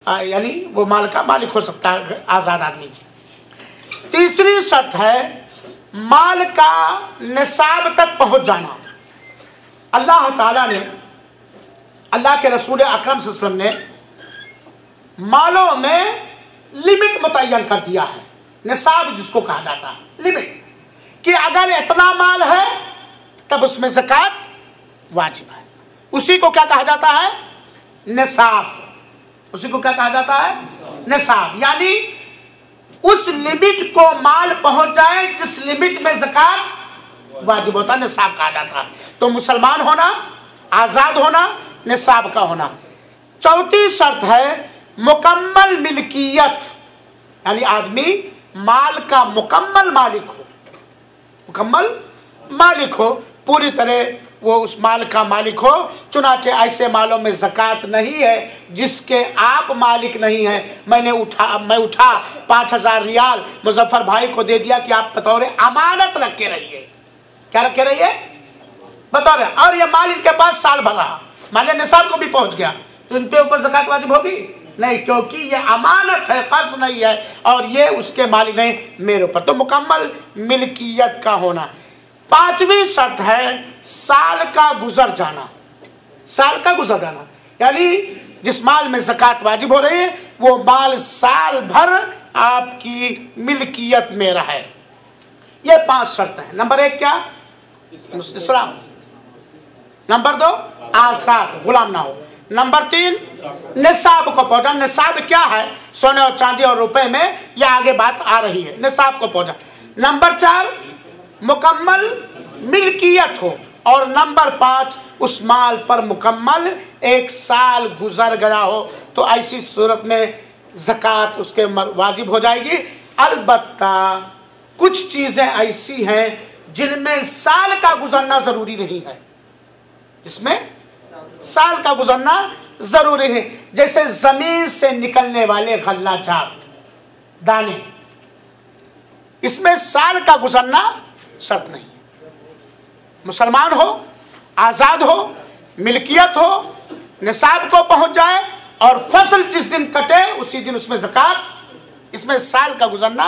यानी वो माल का मालिक हो सकता है आजाद आदमी। तीसरी शर्त है माल का निसाब तक पहुंच जाना। अल्लाह ताला ने, अल्लाह के रसूल अकरम सल्लल्लाहु अलैहि वसल्लम ने मालों में लिमिट मुतय्यन कर दिया है, निसाब जिसको कहा जाता है, लिमिट, कि अगर इतना माल है तब उसमें ज़कात वाजिब है। उसी को क्या कहा जाता है? निसाब। उसी को क्या कहा जाता है? निसाब। यानी उस लिमिट को माल पहुंच जाए जिस लिमिट में ज़कात वाजिब होता है, निसाब कहा जाता है। तो मुसलमान होना, आजाद होना, निसाब का होना। चौथी शर्त है मुकम्मल मिल्कियत, यानी आदमी माल का मुकम्मल मालिक हो, मुकम्मल मालिक हो, पूरी तरह वो उस माल का मालिक हो। चुनाचे ऐसे मालों में ज़कात नहीं है जिसके आप मालिक नहीं है। मैं उठा 5,000 रियाल मुजफ्फर भाई को दे दिया कि आप बतौर अमानत रखे रहिए। क्या रखे रहिए? बतौर। और ये माल इनके पास साल भर रहा, मान लिया निसाब को भी पहुंच गया, तो इन पे ऊपर ज़कात वाजिब होगी? नहीं, क्योंकि ये अमानत है, कर्ज नहीं है और ये उसके मालिक नहीं, मेरे ऊपर। तो मुकम्मल मिल्कियत का होना। पांचवी शर्त है साल का गुजर जाना। साल का गुजर जाना यानी जिस माल में ज़कात वाजिब हो रही है वो माल साल भर आपकी मिल्कियत में रहे। ये 5 शर्त है। नंबर 1 क्या? इस्लाम। नंबर 2 आजाद, गुलाम ना हो। नंबर 3 निसाब को पहुंचा। निसाब क्या है? सोने और चांदी और रुपए में, यह आगे बात आ रही है। निसाब को पहुंचा। नंबर 4 मुकम्मल मिल्कियत हो। और नंबर 5 उस माल पर मुकम्मल 1 साल गुजर गया हो, तो ऐसी सूरत में ज़कात उसके वाजिब हो जाएगी। अलबत्ता कुछ चीजें ऐसी हैं जिनमें साल का गुजरना जरूरी नहीं है, जिसमें साल का गुजरना जरूरी है। जैसे जमीन से निकलने वाले गल्ला जात, दाने, इसमें साल का गुजरना शर्त नहीं। मुसलमान हो, आजाद हो, मिल्कियत हो, निसाब को पहुंच जाए और फसल जिस दिन कटे उसी दिन उसमें ज़कात, इसमें साल का गुजरना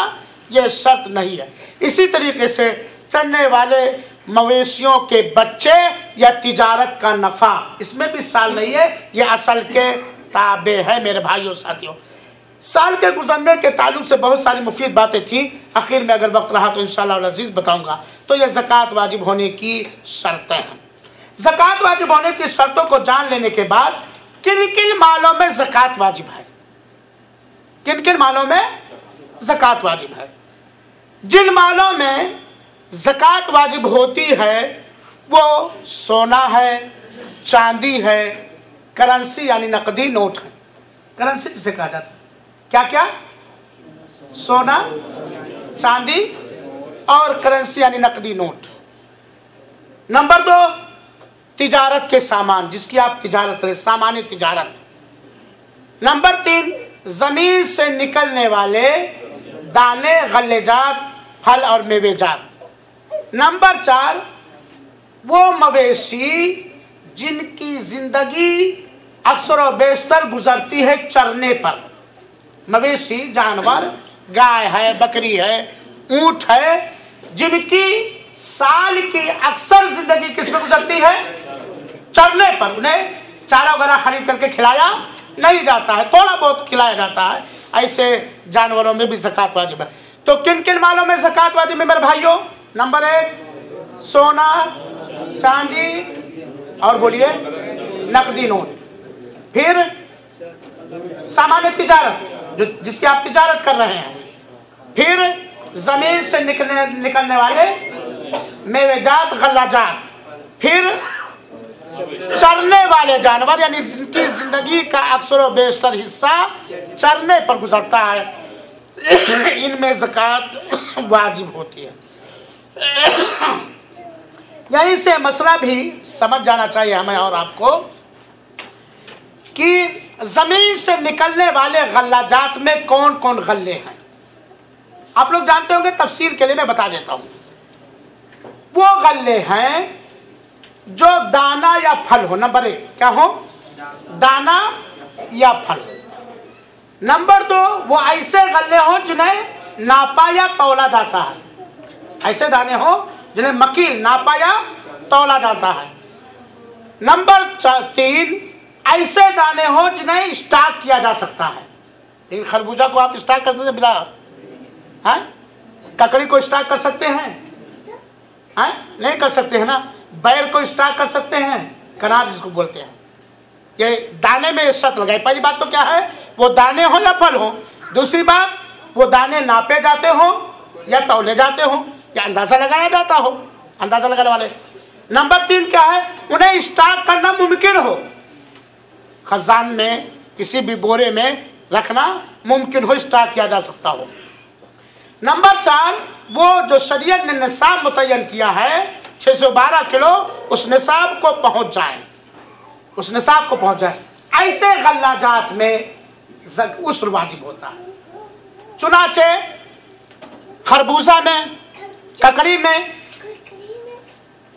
यह शर्त नहीं है। इसी तरीके से चलने वाले मवेशियों के बच्चे या तिजारत का नफा, इसमें भी साल नहीं है, यह असल के ताबे है। मेरे भाइयों साथियों, साल के गुजरने के ताल्लुक से बहुत सारी मुफीद बातें थी, आखिर में अगर वक्त रहा तो इंशाअल्लाह अज़ीज़ बताऊंगा। तो ये ज़कात वाजिब होने की शर्तें हैं। ज़कात वाजिब होने की शर्तों को जान लेने के बाद किन किन मालों में ज़कात वाजिब है, किन किन मालों में ज़कात वाजिब है। जिन मालों में ज़कात वाजिब होती है वो सोना है, चांदी है, करेंसी यानी नकदी नोट है। करेंसी जिसे कहा जाता है, क्या क्या? सोना, चांदी और करेंसी यानी नकदी नोट। नंबर 2 तिजारत के सामान, जिसकी आप तिजारत करें, सामान्य तिजारत। नंबर 3 जमीन से निकलने वाले दाने, गल्लेजात, फल और मेवेजात। नंबर 4 वो मवेशी जिनकी जिंदगी अक्सर व बेशतर गुजरती है चरने पर। मवेशी जानवर, गाय है, बकरी है, ऊंट है, जिनकी साल की अक्सर जिंदगी किस में गुजरती है? चरने पर। उन्हें चारा वगैरह खरीद करके खिलाया नहीं जाता है, थोड़ा बहुत खिलाया जाता है। ऐसे जानवरों में भी ज़कात वाजिब है। तो किन किन मालों में ज़कात वाजिब है मेरे भाइयों? नंबर 1 सोना, चांदी और बोलिए नकदी नोट। फिर सामान्य तिजारत, जिसकी आप तिजारत कर रहे हैं। फिर जमीन से निकलने वाले मेवेजात, गल्लाजात। फिर चरने वाले जानवर, यानी जिनकी जिंदगी का अक्सर व बेशतर हिस्सा चरने पर गुजरता है, इनमें ज़कात वाजिब होती है। यहीं से मसला भी समझ जाना चाहिए हमें और आपको कि जमीन से निकलने वाले गल्लाजात में कौन कौन गल्ले हैं। आप लोग जानते होंगे, तफसील के लिए मैं बता देता हूं। वो गल्ले हैं जो दाना या फल हो। नंबर 1 क्या हो? दाना या फल। नंबर 2, वो ऐसे गल्ले हो जिन्हें नापा या तौला जाता है। ऐसे दाने हो जिन्हें मकील, नापा या तौला जाता है। नंबर 3, ऐसे दाने हो जिन्हें स्टॉक किया जा सकता है। लेकिन खरबूजा को आप स्टॉक करते हैं बिना, है? ककड़ी को स्टॉक कर सकते हैं? नहीं कर सकते हैं ना। बैर को स्टॉक कर सकते हैं? कनार जिसको बोलते हैं। ये दाने में शर्त लगाई। पहली बात तो क्या है, वो दाने हो या फल हो। दूसरी बात, वो दाने नापे जाते हो या तौले जाते हो या अंदाजा लगाया जाता हो, अंदाजा लगाने वाले। नंबर 3 क्या है, उन्हें स्टॉक करना मुमकिन हो। खजान में, किसी भी बोरे में रखना मुमकिन हो, स्टॉक किया जा सकता हो। नंबर 4, वो जो शरीयत ने निसाब मुतय्यन किया है 612 किलो, उस निसाब को पहुंच जाए, उस निसाब को पहुंच जाए। ऐसे गल्ला जात में उस्र वाजिब होता है। चुनाचे खरबूजा में, ककड़ी में,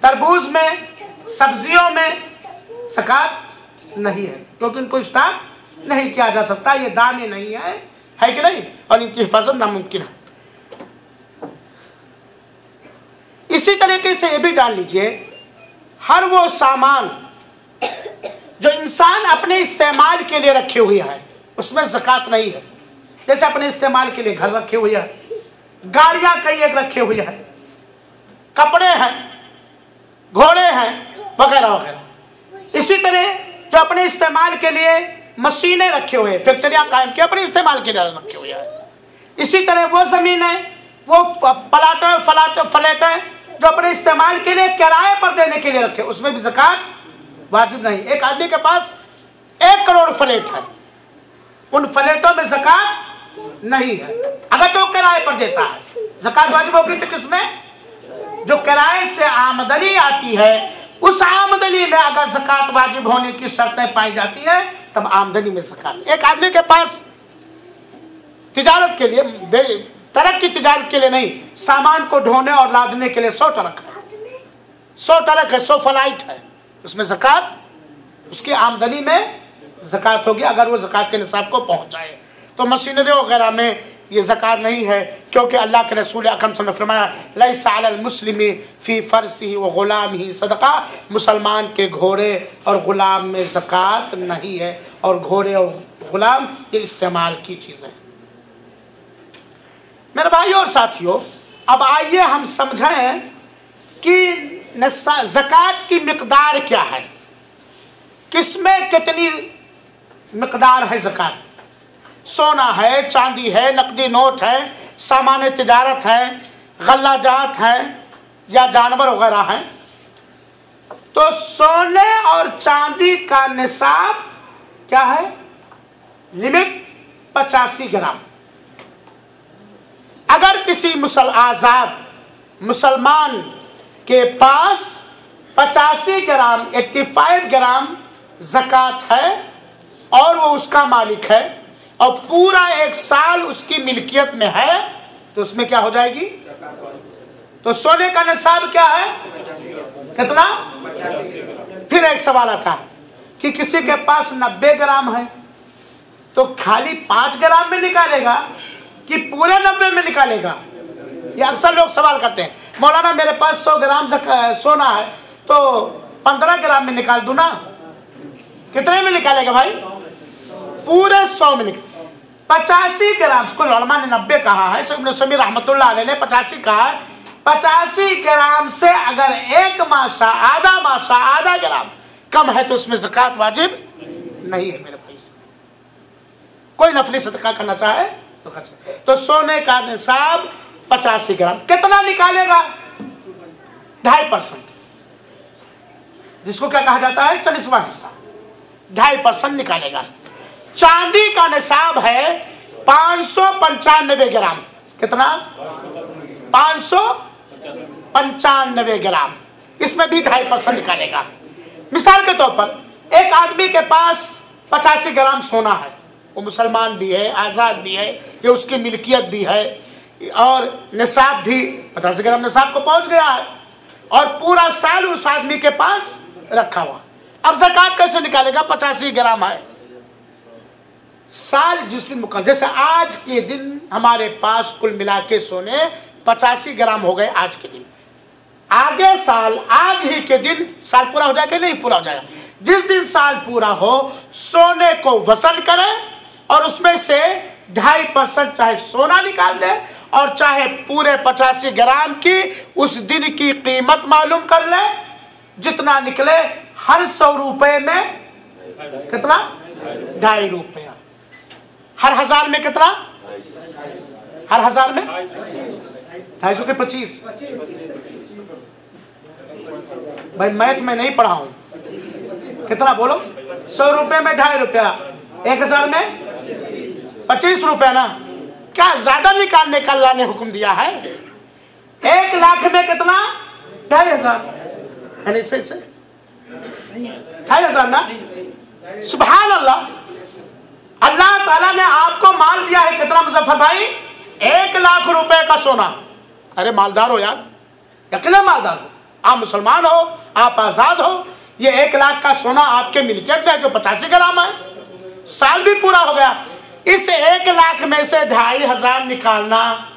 तरबूज में, सब्जियों में ज़कात नहीं है, क्योंकि इनको स्टॉक नहीं किया जा सकता। ये दाने नहीं है कि नहीं, और इनकी हिफाजत नामुमकिन है। इसी तरीके से ये भी जान लीजिए, हर वो सामान जो इंसान अपने इस्तेमाल के लिए रखे हुए है उसमें ज़कात नहीं है। जैसे अपने इस्तेमाल के लिए घर रखे हुए हैं, गाड़ियां कई एक रखे हुए हैं, कपड़े हैं, घोड़े हैं, वगैरह वगैरह। इसी तरह जो अपने इस्तेमाल के लिए मशीनें रखे हुए हैं, फैक्ट्रियां कायम की अपने इस्तेमाल के लिए रखे हुए हैं। इसी तरह वो जमीन है, वो फ्लैट जो अपने इस्तेमाल के लिए किराए पर देने के लिए रखे, उसमें भी ज़कात वाजिब नहीं। एक आदमी के पास 1 करोड़ फ्लैट है, उन फ्लैटों में ज़कात नहीं है। अगर जो किराए पर देता है, ज़कात वाजिब होगी तो किसमें, जो किराए से आमदनी आती है उस आमदनी में अगर ज़कात वाजिब होने की शर्तें पाई जाती है तब आमदनी में ज़कात। एक आदमी के पास तिजारत के लिए, ट्रक की तिजारत के लिए नहीं, सामान को ढोने और लादने के लिए 100 ट्रक है, 100 ट्रक है, 100 फ्लाइट है, उसमें ज़कात, उसकी आमदनी में ज़कात होगी अगर वो ज़कात के निसाब को पहुंच जाए। तो मशीनरी वगैरह में ये ज़कात नहीं है, क्योंकि अल्लाह के रसूल अकरम सल्लल्लाहु अलैहि वसल्लम ने फरमाया लैसा अलल मुस्लिमी फी फरसिही व गुलामिही सदका, मुसलमान के घोड़े और गुलाम में ज़कात नहीं है, और घोड़े और गुलाम ये इस्तेमाल की चीज़ें। मेरे भाइयों और साथियों, अब आइए हम समझें कि ज़कात की मिकदार क्या है, किसमें कितनी मिकदार है ज़कात। सोना है, चांदी है, नकदी नोट है, सामान तिजारत है, गल्ला जात है या जानवर वगैरह है। तो सोने और चांदी का निसाब क्या है, लिमिट 85 ग्राम। अगर किसी आजाद मुसलमान के पास 85 ग्राम 85 ग्राम ज़कात है और वो उसका मालिक है और पूरा 1 साल उसकी मिल्कियत में है, तो उसमें क्या हो जाएगी। तो सोने का निसाब क्या है, कितना। फिर एक सवाल आता कि किसी के पास 90 ग्राम है तो खाली 5 ग्राम में निकालेगा कि पूरे 90 में निकालेगा। ये अक्सर लोग सवाल करते हैं, मौलाना मेरे पास 100 ग्राम सोना है तो 15 ग्राम में निकाल दूं ना। कितने में निकालेगा भाई, पूरे 100 में निकाल। 85 ग्राम को उलमा ने 90 कहा है, इब्न समीर रहमतुल्लाह अलैह ने 85 कहा है। 85 ग्राम से अगर एक माशा आधा ग्राम कम है तो उसमें ज़कात वाजिब नहीं है। मेरे भाई, कोई नफली सदका करना चाहे तो कर सकते। तो सोने का निसाब 85 ग्राम, कितना निकालेगा, 2.5%, जिसको क्या कहा जाता है 40वां हिस्सा, 2.5% निकालेगा। चांदी का निसाब है 595 ग्राम, कितना, 595 ग्राम, इसमें भी 2.5% निकालेगा। मिसाल के तौर पर एक आदमी के पास 85 ग्राम सोना है, वो मुसलमान भी है, आजाद भी है, ये उसकी मिल्कियत भी है, और निसाब भी 85 ग्राम निसाब को पहुंच गया है और पूरा साल उस आदमी के पास रखा हुआ। अब ज़कात कैसे निकालेगा, 85 ग्राम है, साल जिस दिन मुकम्मल, जैसे आज के दिन हमारे पास कुल मिला के सोने 85 ग्राम हो गए आज के दिन, आगे साल आज ही के दिन साल पूरा हो जाएगा नहीं पूरा हो जाएगा। जिस दिन साल पूरा हो सोने को वसन करें और उसमें से 2.5% चाहे सोना निकाल दे और चाहे पूरे 85 ग्राम की उस दिन की कीमत मालूम कर ले, जितना निकले हर 100 रुपए में कितना 2.5 रुपया, हर 1000 में कितना, हर 1000 में 250 के 25, भाई मैथ में नहीं पढ़ा हूं, कितना बोलो, 100 रुपए में 2.5 रुपया, 1000 में 25 रुपया ना, क्या ज्यादा निकालने का अल्लाह ने हुक्म दिया है? 1 लाख में कितना 2.5 यानी से 2.5 ना, सुभान अल्लाह। अल्लाह ताला ने आपको माल दिया है कितना मुजफ्फर भाई, 1 लाख रुपए का सोना। अरे मालदार हो यार, यकीनन मालदार हो, आप मुसलमान हो, आप आजाद हो, ये 1 लाख का सोना आपके मिल्कियत में जो 85 ग्राम है, साल भी पूरा हो गया। इस 1 लाख में से 2.5 निकालना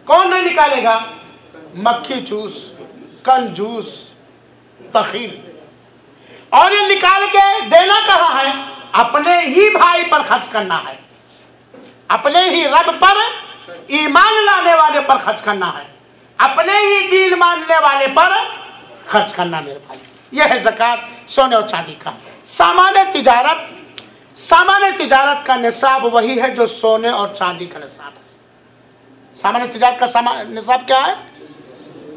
कौन नहीं निकालेगा? मक्खी चूस, कंजूस, बखील। और ये निकाल के देना कहाँ है? अपने ही भाई पर खर्च करना है, अपने ही रब पर ईमान लाने वाले पर खर्च करना है, अपने ही दीन मानने वाले पर खर्च करना मेरे भाई। यह है ज़कात सोने और चांदी का। सामान्य तिजारत का निसाब वही है जो सोने और चांदी का निसाब है। सामान्य तिजारत का निसाब क्या है?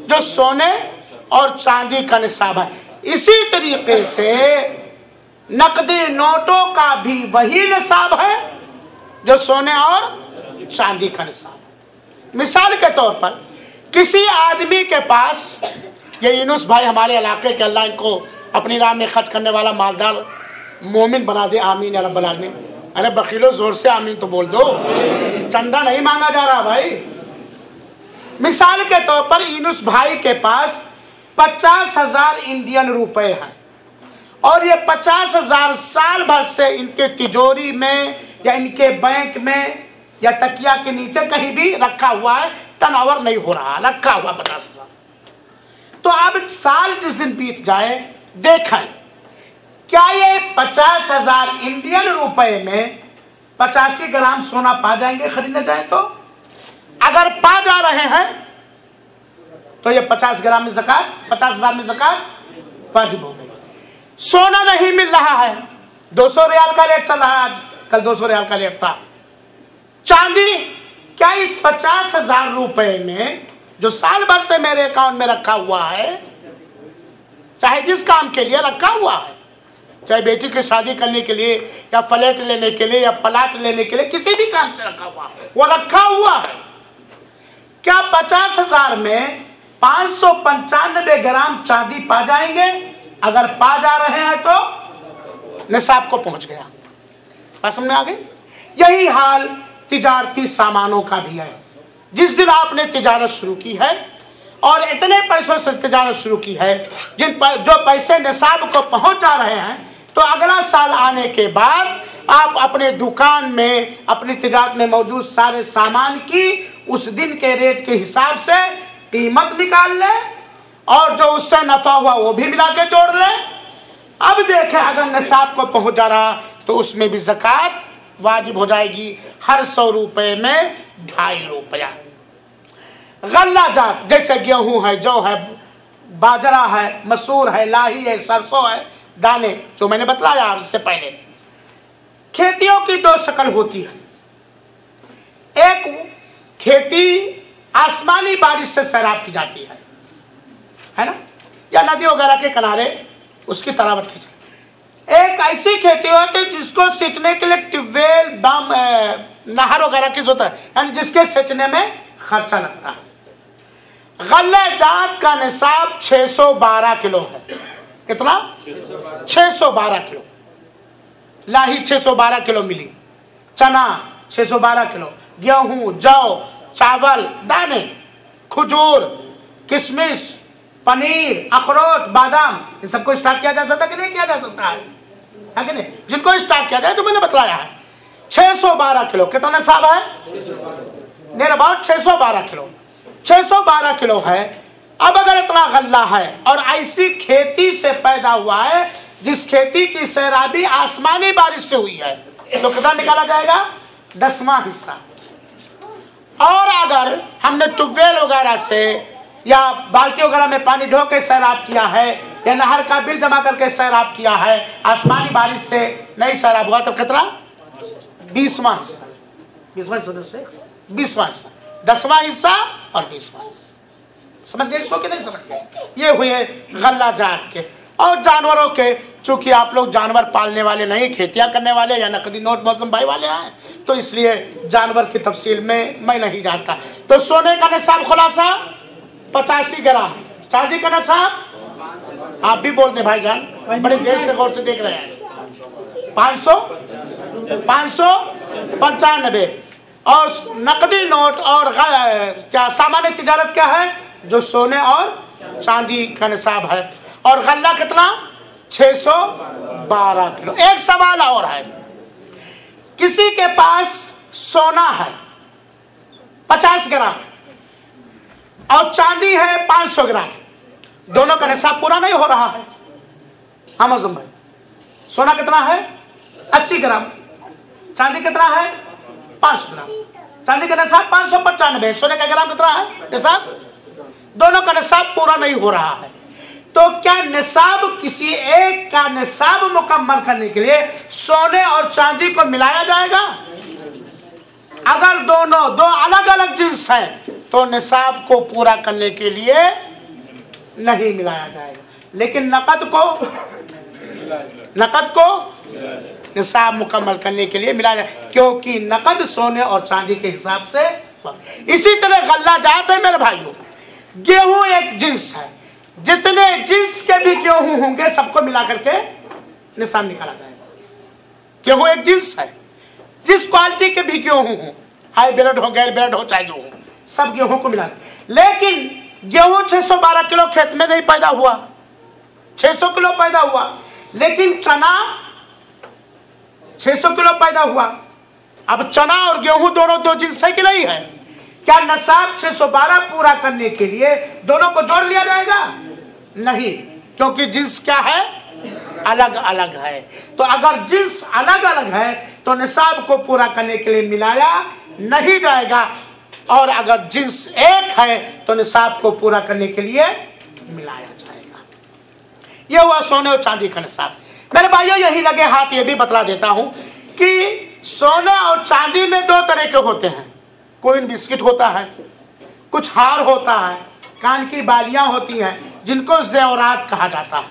जो सोने और चांदी का निसाब है। इसी तरीके से नकदी नोटों का भी वही निसाब है जो सोने और चांदी का निसाब है। मिसाल के तौर पर किसी आदमी के पास, ये यूनुस भाई हमारे इलाके के, अल्लाह इनको अपनी राह में खर्च करने वाला मालदार मोमिन बना दे, आमीन या रब्बल आलमीन। अरे बखीलो जोर से आमीन तो बोल दो, चंदा नहीं मांगा जा रहा भाई। मिसाल के तौर पर यूनुस भाई के पास 50,000 इंडियन रुपए हैं और ये 50,000 साल भर से इनके तिजोरी में या इनके बैंक में या तकिया के नीचे कहीं भी रखा हुआ है, टर्नओवर नहीं हो रहा, रखा हुआ 50,000। तो अब साल जिस दिन बीत जाए, देखें क्या ये 50,000 इंडियन रुपए में 85 ग्राम सोना पा जाएंगे खरीदने जाए तो? अगर पा जा रहे हैं तो ये 50 ग्राम में ज़कात, 50,000 में ज़कात वाजिब हो गई। सोना नहीं मिल रहा है, 200 रियाल का रेट चल रहा है, आज कल 200 रियाल का रेट था। चांदी, क्या इस 50,000 रुपए में जो साल भर से मेरे अकाउंट में रखा हुआ है, चाहे जिस काम के लिए रखा हुआ है, चाहे बेटी की शादी करने के लिए या फ्लैट लेने के लिए या प्लाट लेने के लिए, किसी भी काम से रखा हुआ, वो रखा हुआ है, क्या 50,000 में 595 ग्राम चांदी पा जाएंगे? अगर पा जा रहे हैं तो निसाब को पहुंच गया। बात समझ में आ गई? यही हाल तिजारती सामानों का भी है। जिस दिन आपने तिजारत शुरू की है और इतने पैसों से तिजारत शुरू की है जो पैसे निसाब को पहुंच जा रहे हैं, तो अगला साल आने के बाद आप अपने दुकान में, अपनी तिजारत में मौजूद सारे सामान की उस दिन के रेट के हिसाब से कीमत निकाल ले और जो उससे नफा हुआ वो भी मिला के जोड़ ले। अब देखें अगर निसाब को पहुंच जा रहा तो उसमें भी ज़कात वाजिब हो जाएगी, हर 100 रुपए में 2.5 रुपया। गल्ला जात जैसे गेहूं है, जौ है, बाजरा है, मसूर है, लाही है, सरसों है, दाने जो मैंने बतलाया इससे पहले। खेतियों की 2 शक्ल होती है। एक खेती आसमानी बारिश से सैराब की जाती है ना, या नदी वगैरह के किनारे उसकी तलावत की जाती है। एक ऐसी खेती होती है जिसको सींचने के लिए ट्यूबवेल, डैम, नहर वगैरह की जरूरत है, यानी जिसके सींचने में खर्चा लगता है। गल्ले जात का निसाब 612 किलो है। कितना? 612 किलो। लाही 612 किलो मिली, चना 612 किलो, गेहूं, जौ, चावल, दाने, खजूर, किशमिश, पनीर, अखरोट, बादाम, इन सबको स्टॉक किया जा सकता है कि नहीं किया जा सकता है? है कि नहीं, जिनको स्टार्ट किया जाए, तो मैंने बतलाया है 612 किलो। कितना निसाब है? Near about 612 kilo. 612 किलो है। अब अगर इतना गल्ला है और ऐसी खेती से पैदा हुआ है जिस खेती की सैराबी आसमानी बारिश से हुई है, तो कितना निकाला जाएगा? 10वां हिस्सा। और अगर हमने ट्यूबवेल वगैरह से या बाल्टी वगैरह में पानी ढो के सैराब किया है या नहर का बिल जमा करके सैराब किया है, आसमानी बारिश से नहीं सैराब हुआ, तो कितना? 20वां हिस्सा। 20वां हिस्सा, 20वां हिस्सा, 10वां हिस्सा और 20वां हिस्सा। समझ गए इसको कि नहीं समझते? ये हुए गल्ला जात के। और जानवरों के, चूंकि आप लोग जानवर पालने वाले नहीं, खेतियां करने वाले या नकदी नोट मौसम भाई वाले हैं, तो इसलिए जानवर की तफसील में मैं नहीं जानता। तो सोने का निसाब खुलासा 85 ग्राम, चांदी का निसाब आप भी बोलते भाईजान, बड़े देर से गौर से देख रहे हैं, 595। और नकदी नोट और क्या सामान्य तिजारत क्या है? जो सोने और चांदी का निसाब है। और गल्ला कितना? 612 किलो। एक सवाल और है, किसी के पास सोना है 50 ग्राम और चांदी है 500 ग्राम, दोनों का निसाब पूरा नहीं हो रहा है। हाँ मौसम भाई, सोना कितना है? 80 ग्राम, चांदी कितना है? 500 ग्राम। चांदी का निसाब 595, सोने का ग्राम कितना है निसाब? दोनों का निसाब पूरा नहीं हो रहा है। तो क्या निसाब, किसी एक का निसाब मुकम्मल करने के लिए सोने और चांदी को मिलाया जाएगा? अगर दोनों दो अलग अलग जिन्स हैं तो निसाब को पूरा करने के लिए नहीं मिलाया जाएगा, लेकिन नकद को निसाब मुकम्मल करने के लिए मिलाया जाए, क्योंकि नकद सोने और चांदी के हिसाब से। इसी तरह गल्ला जात है मेरे भाइयों, गेहूं एक जिन्स है, जितने जिन्स के भी गेहूं होंगे सबको मिला करके निशान निकाला जाएगा। गेहूं एक जिन्स है, जिस क्वालिटी के भी गेहूं हो, हाईब्रिड हो, गैर ब्रिड हो, चाहे जो हो, सब गेहूं को मिला। लेकिन गेहूं 612 किलो खेत में नहीं पैदा हुआ, 600 किलो पैदा हुआ, लेकिन चना 600 किलो पैदा हुआ। अब चना और गेहूं दोनों दो जिन्स है कि नहीं है? क्या निसाब 612 पूरा करने के लिए दोनों को जोड़ लिया जाएगा? नहीं, क्योंकि जिन्स क्या है? अलग अलग है। तो अगर जिन्स अलग अलग है तो निसाब को पूरा करने के लिए मिलाया नहीं जाएगा, और अगर जिन्स एक है तो निसाब को पूरा करने के लिए मिलाया जाएगा। यह हुआ सोने और चांदी का निसाब। मेरे भाइयों, यही लगे हाथ ये भी बतला देता हूं कि सोना और चांदी में दो तरह के होते हैं। कोइन बिस्किट होता है, कुछ हार होता है, कान की बालियां होती हैं, जिनको जेवरात कहा जाता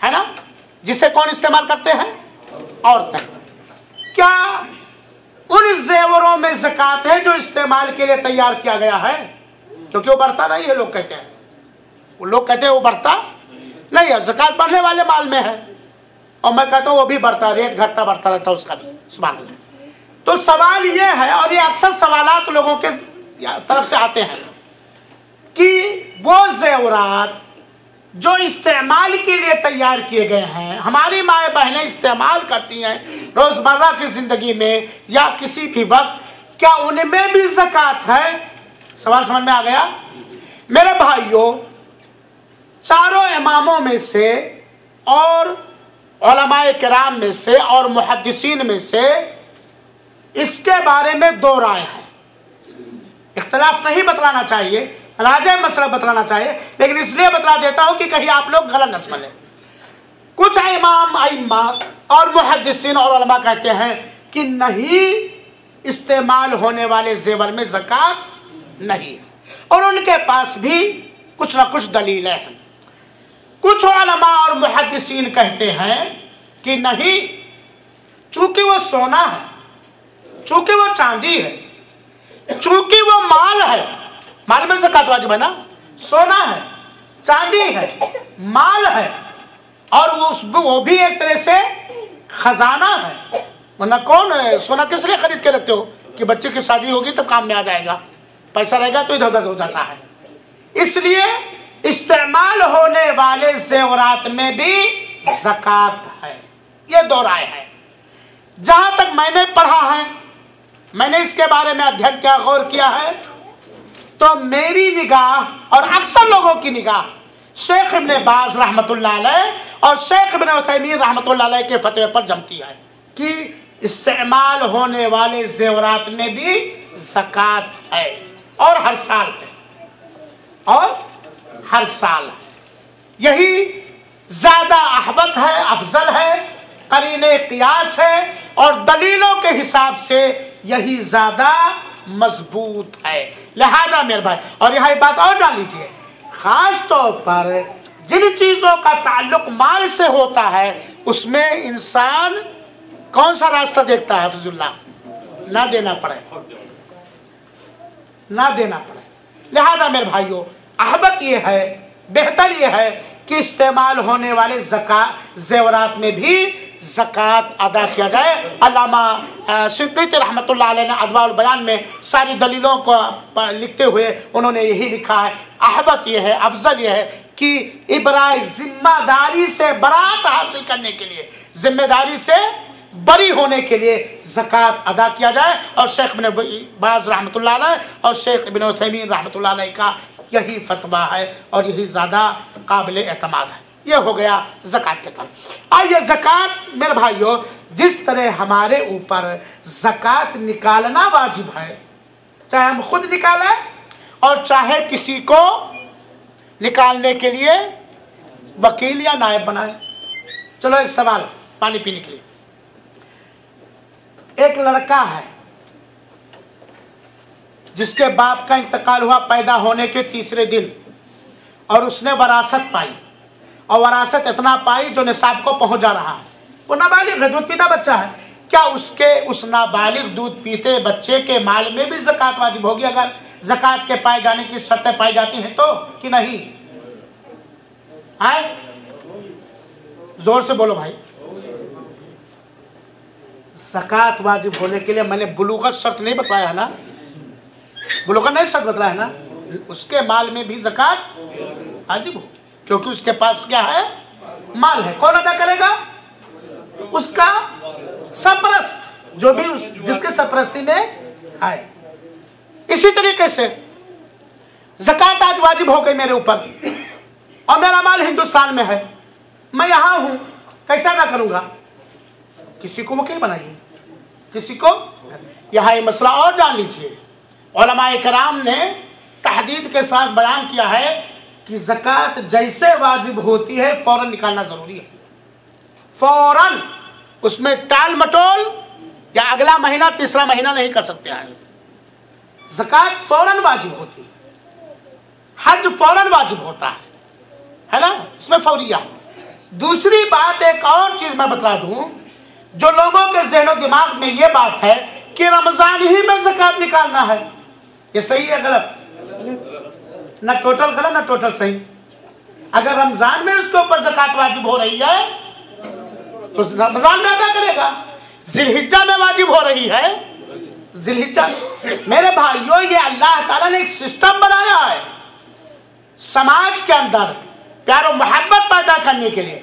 है ना? जिसे कौन इस्तेमाल करते हैं? औरतें। क्या उन जेवरों में ज़कात है जो इस्तेमाल के लिए तैयार किया गया है? क्योंकि वो बढ़ता नहीं है, लोग कहते हैं, वो लोग कहते हैं वो बढ़ता नहीं है, ज़कात बढ़ने वाले माल में है। और मैं कहता हूं वो भी बढ़ता, रेट घटता बढ़ता रहता है उसका भी, सुभान अल्लाह। तो सवाल ये है, और ये अक्सर सवालात लोगों के तरफ से आते हैं, कि वो जेवरात जो इस्तेमाल के लिए तैयार किए गए हैं, हमारी माए बहनें इस्तेमाल करती हैं रोजमर्रा की जिंदगी में या किसी भी वक्त, क्या उनमें भी ज़कात है? सवाल समझ में आ गया? मेरे भाइयों, चारों इमामों में से और उलमाए किराम में से और मुहद्दिसीन में से इसके बारे में दो राय है। इख्तिलाफ नहीं बतलाना चाहिए, राजे मसला बतलाना चाहिए, लेकिन इसलिए बतला देता हूं कि कहीं आप लोग गलत न समझें। कुछ इमाम अइम्मा और मुहद्दिसीन और उलमा कहते हैं कि नहीं, इस्तेमाल होने वाले जेवर में ज़कात नहीं है, और उनके पास भी कुछ ना कुछ दलीलें हैं। कुछ उलमा और मुहद्दिसीन कहते हैं कि नहीं, चूंकि वो सोना है, चूंकि वो चांदी है, चूंकि वो माल है, माल में ज़कात वाजिब है ना, सोना है, चांदी है, माल है, और वो भी एक तरह से खजाना है। वरना कौन है, सोना किस लिए खरीद के रखते हो? कि बच्चे की शादी होगी तब काम में आ जाएगा, पैसा रहेगा तो इधर उधर हो जाता है। इसलिए इस्तेमाल होने वाले जेवरात में भी ज़कात है। یہ دو رائے ہے۔ جہاں تک میں نے پڑھا ہے، میں نے اس کے بارے میں ادھین کیا، غور کیا ہے، تو میری نگاہ اور اکثر لوگوں کی نگاہ شیخ ابن باز رحمت اللہ علیہ اور شیخ ابن عثیمین رحمت اللہ علیہ کے فتوے پر جمتی ہے کہ استعمال ہونے والے زیورات میں بھی زکوٰۃ ہے، اور ہر سال ہے، اور ہر سال ہے۔ یہی زیادہ احوط ہے، افضل ہے، قرین قیاس ہے، اور دلیلوں کے حساب سے یہی زیادہ مضبوط ہے۔ لہذا میرے بھائی، اور یہاں بات اور جان لیجیے، خاص طور پر جن چیزوں کا تعلق مال سے ہوتا ہے اس میں انسان کون سا راستہ دیکھتا ہے؟ حفظ اللہ، نہ دینا پڑے، نہ دینا پڑے۔ لہذا میرے بھائیوں، احبت یہ ہے، بہتر یہ ہے کہ استعمال ہونے والے زیورات میں بھی زکوٰۃ ادا کیا جائے۔ علامہ شنقیطی رحمۃ اللہ علیہ نے ادواء البیان میں ساری دلیلوں کو لکھتے ہوئے انہوں نے یہی لکھا ہے، احبت یہ ہے، افضل یہ ہے کہ ابراء ذمہ داری سے برات حاصل کرنے کے لیے، ذمہ داری سے بری ہونے کے لیے زکوٰۃ ادا کیا جائے، اور شیخ ابن باز رحمۃ اللہ علیہ اور شیخ ابن عثیمین رحمۃ اللہ علیہ کا یہی فتویٰ ہے اور یہی زیادہ قابل اعتماد ہے۔ یہ ہو گیا زکوٰۃ کے طرف۔ آئیے زکوٰۃ میرے بھائیوں، جس طرح ہمارے اوپر زکوٰۃ نکالنا واجب ہے، چاہے ہم خود نکالیں اور چاہے کسی کو نکالنے کے لیے وکیل یا نائب بنائیں۔ چلو ایک سوال پانی پینے کے لیے، ایک لڑکا ہے جس کے باپ کا انتقال ہوا پیدا ہونے کے تیسرے دن، اور اس نے وراثت پائی، اور وراثت اتنا پائی جو نصاب کو پہنچ جا رہا ہے، وہ نابالغ ہے، دودھ پیتا بچہ ہے، کیا اس نابالغ دودھ پیتے بچے کے مال میں بھی زکوٰۃ واجب ہوگی اگر زکوٰۃ کے پائے جانے کی شرطیں پائی جاتی ہیں تو، کہ نہیں؟ زور سے بولو بھائی۔ زکوٰۃ واجب ہونے کے لیے میں نے بلوغت شرط نہیں بتلایا ہے نا، بلوغت نہیں شرط بتلایا ہے نا، اس کے مال میں بھی زکوٰۃ واجب ہو، کیونکہ اس کے پاس کیا ہے؟ مال ہے۔ کون ادا کرے گا؟ اس کا سرپرست، جو بھی جس کے سرپرستی میں ہے۔ اسی طریقے سے زکوٰۃ آج واجب ہو گئی میرے اوپر، اور میرا مال ہندوستان میں ہے، میں یہاں ہوں، کیسے ادا کروں گا؟ کسی کو وکیل بنائیے، کسی کو۔ یہاں یہ مسئلہ اور جان لیجیے، علماء کرام نے تحدید کے ساتھ بیان کیا ہے کہ زکوٰۃ جیسے واجب ہوتی ہے فوراً نکالنا ضروری ہے، فوراً، اس میں ٹال مٹول یا اگلا مہینہ تیسرا مہینہ نہیں کر سکتے ہیں۔ زکوٰۃ فوراً واجب ہوتی ہے، حج فوراً واجب ہوتا ہے نا، اس میں فوریہ۔ دوسری بات ایک اور چیز میں بتلا دوں، جو لوگوں کے ذہن و دماغ میں یہ بات ہے کہ رمضان ہی میں زکوٰۃ نکالنا ہے، یہ صحیح ہے غلط؟ نہ ٹوٹل غلط نہ ٹوٹل صحیح۔ اگر رمضان میں اس کے اوپر زکوٰۃ واجب ہو رہی ہے تو رمضان میں ادا کرے گا۔ ذی الحجہ میں واجب ہو رہی ہے، ذی الحجہ۔ میرے بھائیوں، یہ اللہ تعالیٰ نے ایک سسٹم بنایا ہے سماج کے اندر پیار و محبت پیدا کرنے کے لیے،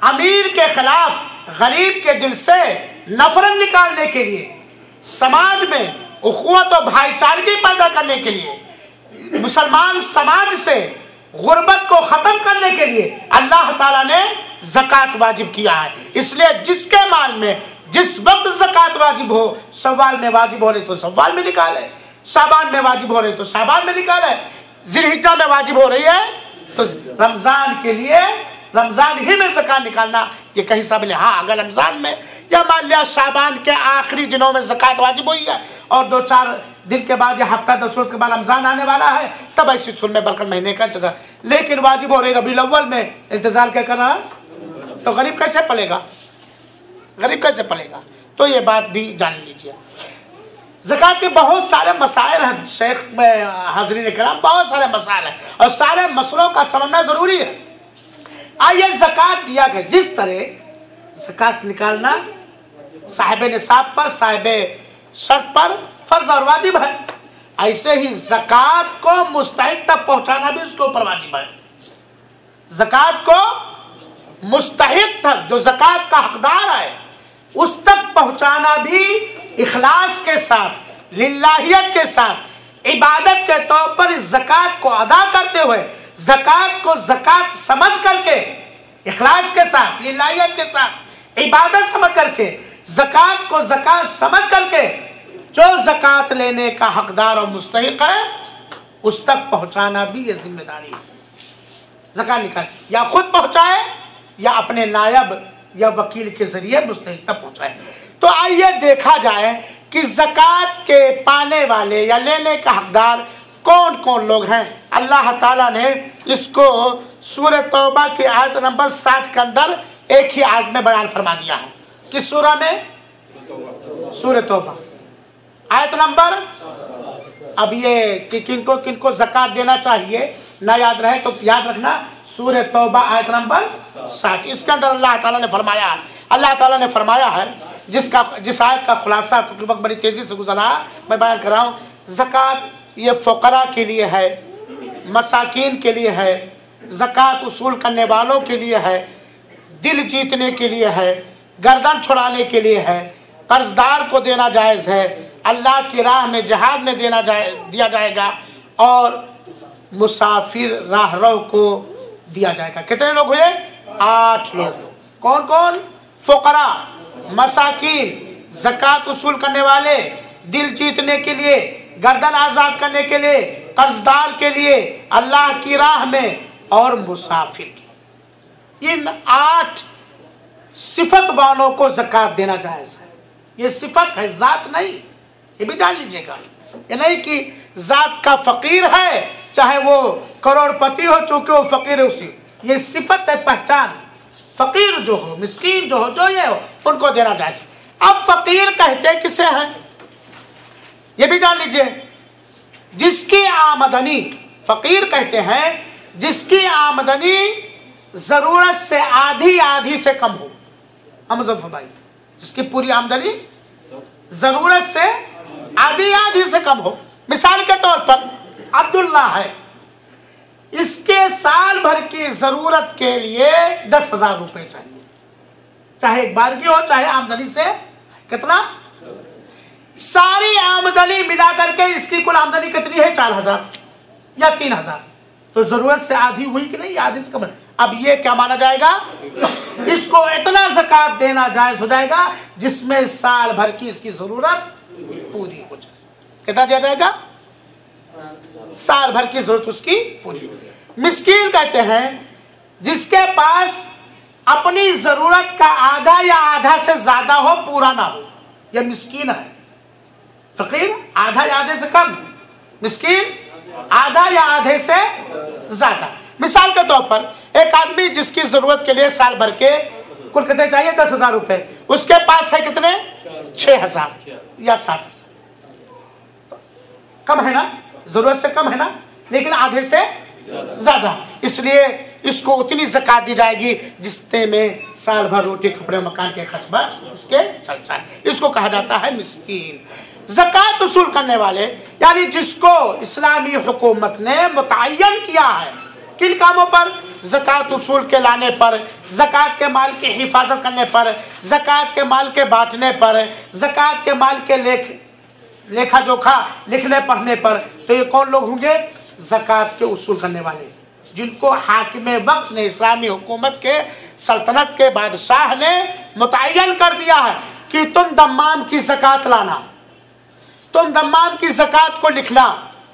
امیر کے خلاف غریب کے دل سے نفرت نکالنے کے لیے، سماج میں اخوت و بھائی چارگی پیدا کرنے کے لیے، مسلمان سماج سے غربت کو ختم کرنے کے لیے اللہ تعالیٰ نے زکوٰۃ واجب کیا ہے۔ اس لیے جس کے مال میں جس وقت زکوٰۃ واجب ہو، شوال میں واجب ہو رہی تو شوال میں نکالے، شعبان میں واجب ہو رہی تو شعبان میں نکالے، ذی الحجہ میں واجب ہو رہی ہے تو رمضان کے لیے رمضان ہی میں زکوٰۃ نکالنا یہ کہیں سب لے۔ ہاں اگر رمضان میں یا مان لیا شعبان کے آخری دنوں میں زکوٰۃ واجب ہوئی ہے اور 2-4 دن کے بعد یا ہفتہ 10 روز کے بعد رمضان آنے والا ہے، تب ایسی سن میں برکت مہینے کا انتظار، لیکن واجب ہو رہی ربیع الاول میں، انتظار کیا کرنا؟ تو غریب کیسے پلے گا؟ غریب کیسے پلے گا؟ تو یہ بات بھی جان لیجیے۔ زکوٰۃ کے بہت سارے مسائل ہیں شیخ میں، حاضرین کرام، بہت سارے مسائل ہیں اور سارے مسئلوں کا سمجھنا ضروری ہے۔ آئیے زکوٰۃ دیا گیا، جس طرح زکوٰۃ نکالنا صاحب نصاب پر، صاحب شرط پر فرض اور واجب ہے، ایسے ہی زکوٰۃ کو مستحق تک پہنچانا بھی اس کے اوپر واجب ہے۔ زکوٰۃ کو मुस्तहिक तक, जो ज़कात का हकदार है, उस तक पहुंचाना भी इखलास के साथ, लिल्लाहियत के साथ, इबादत के तौर पर इस ज़कात को अदा करते हुए, ज़कात को ज़कात समझ करके, इखलास के साथ, लिल्लाहियत के साथ, इबादत समझ करके, ज़कात को ज़कात समझ करके जो ज़कात लेने का हकदार और मुस्तहिक है उस तक पहुंचाना भी ये जिम्मेदारी है। ज़कात निकाल या खुद पहुंचाए या अपने नायब या वकील के जरिए मुस्तहिक तक पहुंचाए। तो आइए देखा जाए कि ज़कात के पाने वाले या लेने का हकदार कौन कौन लोग हैं। अल्लाह ताला ने इसको सूरह तौबा की आयत नंबर 60 के अंदर एक ही आयत में बयान फरमा दिया है। किस सूरह में? सूरह तौबा आयत नंबर। अब ये कि किनको किनको ज़कात देना चाहिए ना याद रहे तो याद रखना, सूरह तौबा आयत नंबर 60। इसके अंदर अल्लाह ताला ने फरमाया है जिस आयत का खुलासा वक्त बड़ी तेजी से गुजरा मैं बयान कर रहा हूँ। ज़कात ये फ़ुक़रा के लिए है, मसाकीन के लिए है, ज़कात उसूल करने वालों के लिए है, दिल जीतने के लिए है, गर्दन छुड़ाने के लिए है, कर्जदार को देना जायज़ है, अल्लाह की राह में जहाद में दिया जाएगा और मुसाफिर राहरो को दिया जाएगा। कितने लोग हुए? 8 लोग। कौन कौन? फ़ुक़रा, मसाकीन, ज़कात उसूल करने वाले, दिल जीतने के लिए, गर्दन आज़ाद करने के लिए, कर्जदार के लिए, अल्लाह की राह में और मुसाफिर की। इन 8 सिफत वालों को ज़कात देना जायज़ है। ये सिफत है, जात नहीं, ये भी जान लीजिएगा। ये नहीं कि जात का फकीर है चाहे वो करोड़पति हो, चूंकि वो फकीर है उसी, ये सिफत है, पहचान। फकीर जो हो, मिस्कीन जो हो, जो ये हो, उनको देना जायज़। अब फकीर कहते किसे हैं ये भी जान लीजिए। जिसकी आमदनी, फकीर कहते हैं जिसकी आमदनी जरूरत से आधी से कम हो। हम भाई, जिसकी पूरी आमदनी जरूरत से आधी से कम हो। मिसाल के तौर पर अब्दुल्ला है, इसके साल भर की जरूरत के लिए 10,000 रुपए चाहिए, चाहे एक बार की हो चाहे आमदनी से कितना, सारी आमदनी मिला करके इसकी कुल आमदनी कितनी है? 4,000 या 3,000। तो जरूरत से आधी हुई कि नहीं? आधी से कम। अब ये क्या माना जाएगा? इसको इतना ज़कात देना जायज़ हो जाएगा जिसमें साल भर की इसकी जरूरत पूरी हो जाए। कितना दिया जाएगा? साल भर की जरूरत उसकी पूरी। मिस्कीन कहते हैं जिसके पास अपनी जरूरत का आधा या आधा से ज्यादा हो, पूरा ना हो, यह मिस्कीन है। फकीर आधा या आधे से कम, मिस्कीन आधा या आधे से ज्यादा। मिसाल के तौर पर एक आदमी जिसकी जरूरत के लिए साल भर के कुल कितने चाहिए? 10,000 रुपए, उसके पास है कितने? 6,000 या 7,000। कम है ना, जरूरत से कम है ना, लेकिन आधे से ज्यादा, इसलिए इसको उतनी ज़कात दी जाएगी जिसने में साल भर रोटी कपड़े मकान के खर्च बच उसके चल जाए। इसको कहा जाता है मिस्कीन। ज़कात उसूल करने वाले यानी जिसको इस्लामी हुकूमत ने मुतय्यन किया है किन कामों पर? ज़कात उसूल के लाने पर, ज़कात के माल की हिफाजत करने पर, ज़कात के माल के बांटने पर, ज़कात के माल के लेखा जोखा लिखने पढ़ने पर। तो ये कौन लोग होंगे? ज़कात के उसूल करने वाले, जिनको हाकिम वक्त ने, इस्लामी हुकूमत के सल्तनत के बादशाह ने मुतय्यन कर दिया है कि तुम दम्माम की ज़कात लाना, तुम दम्माम की ज़कात को लिखना,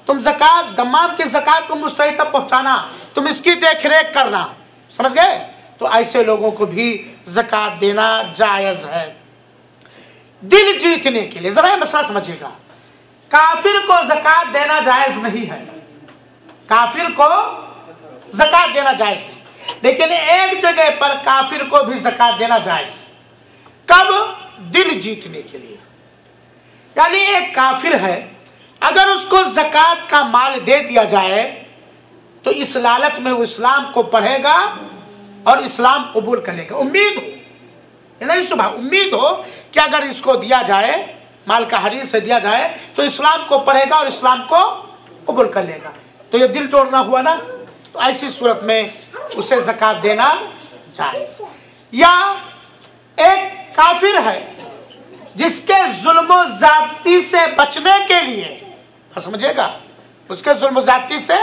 तुम दम्माम की ज़कात को मुस्तहिक तक पहुंचाना, तुम इसकी देख रेख करना। समझ गए? तो ऐसे लोगों को भी ज़कात देना जायज़ है। दिल जीतने के लिए जरा मसला समझिएगा, काफिर को ज़कात देना जायज़ नहीं है, काफिर को ज़कात देना जायज़ नहीं, लेकिन एक जगह पर काफिर को भी ज़कात देना जायज़ है। कब? दिल जीतने के लिए। यानी एक काफिर है, अगर उसको ज़कात का माल दे दिया जाए तो इस लालच में वो इस्लाम को पढ़ेगा और इस्लाम कबूल कर लेगा। उम्मीद हो, नहीं सुबह उम्मीद हो कि अगर इसको दिया जाए, माल का हरीर से दिया जाए तो इस्लाम को पढ़ेगा और इस्लाम को कबूल कर लेगा। तो ये दिल जोड़ना हुआ ना। तो ऐसी सूरत में उसे ज़कात देना जायज। या एक काफिर है जिसके जुल्म ज़्यादती से बचने के लिए, समझिएगा, उसके जुल्म ज़्यादती से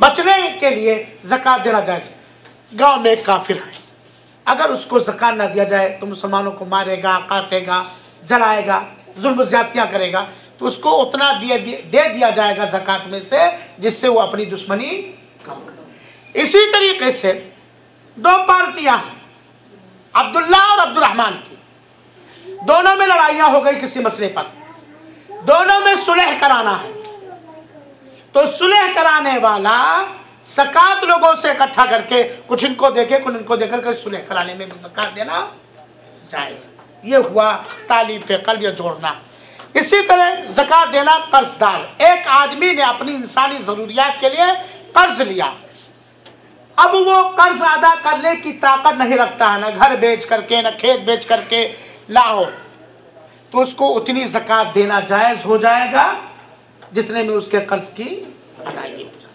बचने के लिए ज़कात देना जायज। गांव में एक काफिर है, अगर उसको ज़कात ना दिया जाए तो मुसलमानों को मारेगा, काटेगा, जलाएगा, जुल्म ज़्यादतियां करेगा, तो उसको उतना दे दिया जाएगा ज़कात में से जिससे वो अपनी दुश्मनी कम करे। इसी तरीके से दो पार्टियां, अब्दुल्ला और अब्दुर्रहमान की, दोनों में लड़ाइयां हो गई किसी मसले पर, दोनों में सुलह कराना है, तो सुलह कराने वाला ज़कात लोगों से इकट्ठा करके कुछ इनको देके कुछ इनको देकर के सुलह कराने में भी ज़कात देना जायज। ये हुआ तालीफ क़ल्ब या जोड़ना। इसी तरह ज़कात देना कर्जदार, एक आदमी ने अपनी इंसानी ज़रूरियात के लिए कर्ज लिया, अब वो कर्ज अदा करने की ताकत नहीं रखता है, ना घर बेच करके, ना खेत बेच करके लाओ, तो उसको उतनी ज़कात देना जायज हो जाएगा जितने में उसके कर्ज की अदायगी हो जाए।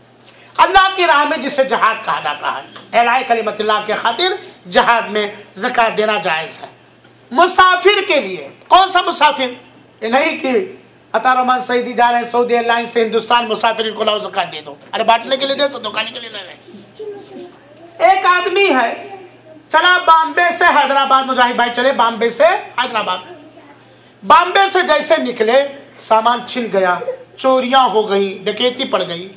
अल्लाह की राह में जिसे जहाद कहा जाता है, एलाए कलिमतिल्लाह के खातिर जहाद में ज़कात देना जायज है। मुसाफिर के लिए, कौन सा मुसाफिर? ये नहीं कि अता रहमान सईदी जा रहे हैं सऊदी एयरलाइन से हिंदुस्तान, मुसाफिर इनको लाओ ज़कात दे दो, अरे बांटने के लिए दे सकते, खाने के लिए नहीं। एक आदमी है, चला बॉम्बे से हैदराबाद, मुजाहिद भाई चले बॉम्बे से हैदराबाद, बॉम्बे से जैसे निकले सामान छिन गया, चोरियां हो गई, डकैती पड़ गई।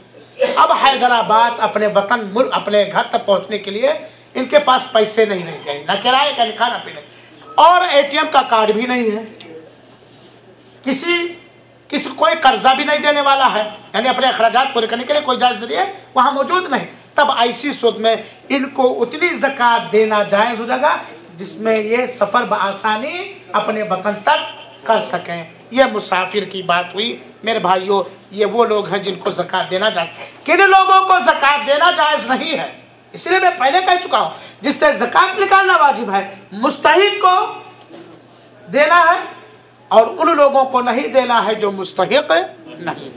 अब हैदराबाद अपने वतन मुल्क अपने घर तक पहुंचने के लिए इनके पास पैसे नहीं रह गए, न किराए का, न खाना पीने, और एटीएम का कार्ड भी नहीं है, किसी कोई कर्जा भी नहीं देने वाला है, यानी अपने अखराजात पूरे करने के लिए कोई जायज जरिए वहां मौजूद नहीं। तब ऐसी सूरत में इनको उतनी ज़कात देना जायज हो जाएगा जिसमें ये सफर बआसानी अपने वतन तक कर सकें। यह मुसाफिर की बात हुई। मेरे भाइयों, ये वो लोग हैं जिनको ज़कात देना जायज। किन लोगों को ज़कात देना जायज नहीं है, इसलिए मैं पहले कह चुका हूं, जिससे ज़कात निकालना वाजिब है, मुस्तहिक को देना है और उन लोगों को नहीं देना है जो मुस्तहिक नहीं।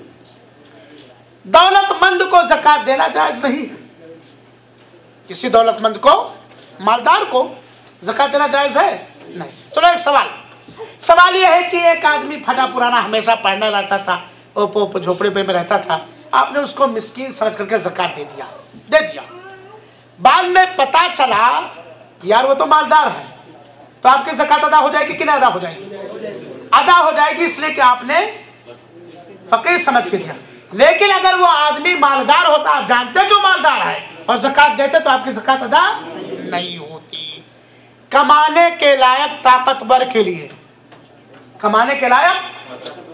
दौलतमंद को ज़कात देना जायज नहीं, किसी दौलतमंद को, मालदार को ज़कात देना जायज है नहीं। चलो एक सवाल यह है कि एक आदमी फटा पुराना हमेशा पढ़ना रहता था, झोपड़े पे में रहता था, आपने उसको मिस्कीन समझ करके ज़कात दे दिया। बाद में पता चला यार वो तो मालदार है, तो आपकी ज़कात अदा हो जाएगी कि नहीं अदा हो जाएगी? अदा हो जाएगी, इसलिए कि आपने फकीर समझ के दिया। लेकिन अगर वो आदमी मालदार होता, आप जानते क्यों मालदार है, और ज़कात देते तो आपकी ज़कात अदा नहीं होती। कमाने के लायक ताकतवर के लिए, कमाने के लायक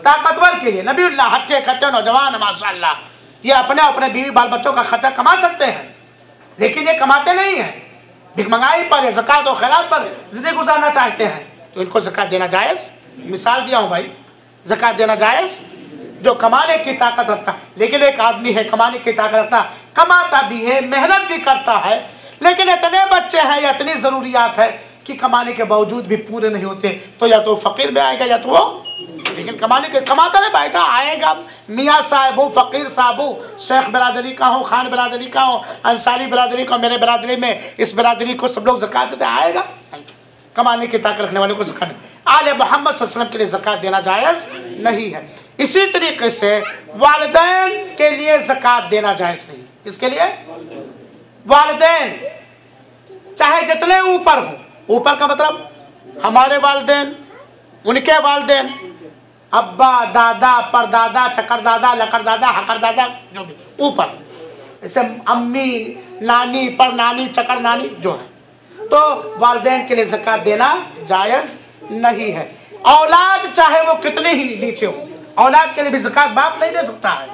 ताकतवर के लिए, नबीउल्लाह हट्टे खट्टे नौजवान माशाअल्लाह, ये अपने अपने बीवी बाल बच्चों का खर्चा कमा सकते हैं, लेकिन ये कमाते नहीं है, भिखमंगाई पर, ज़कात और खैरात पर जिंदगी गुजारना चाहते हैं, तो इनको ज़कात देना जायज। मिसाल दिया हूं भाई, ज़कात देना जायज जो कमाने की ताकत रखता है। लेकिन एक आदमी है कमाने की ताकत रखता, कमाता भी है, मेहनत भी करता है, लेकिन इतने बच्चे हैं या इतनी जरूरियात है कि कमाने के बावजूद भी पूरे नहीं होते, तो या तो फकीर में आएगा या तो वो, लेकिन कमाता नहीं पाएगा, आएगा मियाँ साहब हो, फकीर साहब हो, शेख बिरादरी का हो, खान बिरादरी का हो, अंसारी बिरादरी का, मेरे बिरादरी में इस बिरादरी को सब लोग ज़कात देते, आएगा। कमाने की ताकत रखने वाले को ज़कात नहीं। आले मोहम्मद सल्लल्लाहु अलैहि वसल्लम के लिए ज़कात देना जायज़ नहीं है। इसी तरीके से वालिदैन के लिए ज़कात देना जायज़ नहीं। इसके लिए वालिदैन चाहे जितने ऊपर हो, ऊपर का मतलब हमारे वालिदैन, उनके वालिदैन, अब्बा, दादा, परदादा, चकरदादा, लकड़दादा, हकरदादा, जो भी ऊपर, जैसे अम्मी, नानी, परनानी, चकर नानी जो है, तो वालिदैन के लिए ज़कात देना जायज़ नहीं है। औलाद चाहे वो कितने ही नीचे हो, औलाद के लिए भी ज़कात बाप नहीं दे सकता है।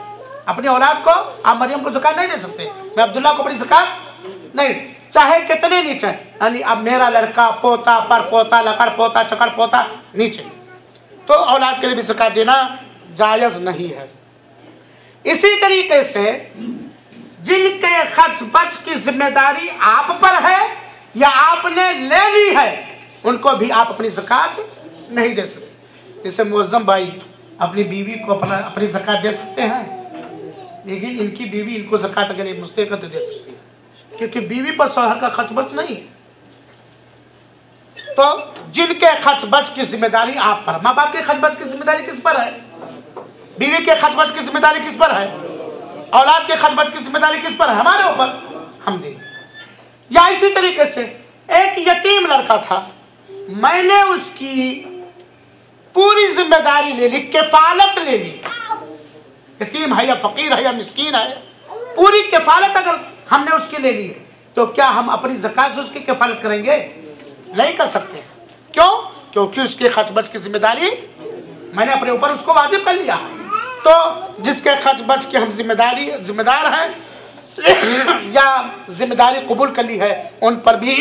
अपनी औलाद को, आप मरियम को ज़कात नहीं दे सकते, मैं अब्दुल्ला को अपनी ज़कात नहीं, चाहे कितने नीचे, यानी अब मेरा लड़का, पोता, पर पोता, लकड़ पोता, चकर पोता नीचे, तो औलाद के लिए भी ज़कात देना जायज़ नहीं है। इसी तरीके से जिनके खर्च बच की जिम्मेदारी आप पर है या आपने ले ली है, उनको भी आप अपनी ज़कात नहीं दे सकते। जैसे मुअज्जम भाई अपनी बीवी को अपनी ज़कात दे सकते हैं, लेकिन इनकी बीवी इनको ज़कात अगर मुस्तहिक तो दे सकती है, क्योंकि बीवी पर शौहर का खर्च बच नहीं है। तो जिनके खर्च बच की जिम्मेदारी आप पर, माँ बाप के खर्च बच की जिम्मेदारी किस पर है? बीवी के खर्च बच की जिम्मेदारी किस पर है? औलाद के खर्च बच की जिम्मेदारी किस पर है? हमारे ऊपर, हम देंगे। या इसी तरीके से एक यतीम लड़का था, मैंने उसकी पूरी जिम्मेदारी ले ली, किफालत ले ली। यतीम है या फकीर है या मिस्कीन है, पूरी किफालत अगर हमने उसकी ले ली, तो क्या हम अपनी ज़कात से उसकी किफालत करेंगे? नहीं कर सकते। क्यों? क्योंकि उसके खर्च बच की जिम्मेदारी मैंने अपने ऊपर उसको वाजिब कर लिया। तो जिसके खर्च बच के हम जिम्मेदार हैं या जिम्मेदारी कबूल कर ली है, उन पर भी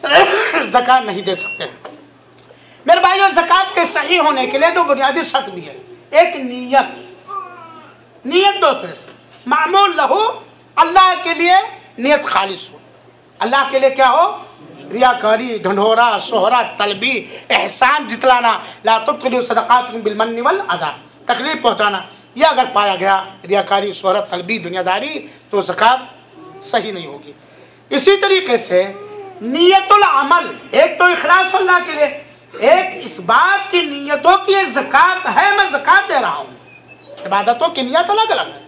ज़कात नहीं दे सकते। मेरे भाइयों, ज़कात के सही होने के लिए तो बुनियादी शर्त भी है। एक नीयत दूसरे से मामूल लहू, अल्लाह के लिए नियत खालिस हो। अल्लाह के लिए क्या हो? रियाकारी, ढंढोरा, शोहरत, तलबी, एहसान जितलाना, ला तुब्तिलू सदक़ातकुम बिल मन्नि वल अज़ा, तकलीफ पहुंचाना, यह अगर पाया गया रियाकारी, शोहरत, तलबी, दुनियादारी, तो ज़कात सही नहीं होगी। इसी तरीके से नियतुल अमल, एक तो इखलास अल्लाह के लिए, एक इस बात की नियत हो कि ये ज़कात है, मैं ज़कात दे रहा हूँ। इबादतों की नियत अलग अलग है।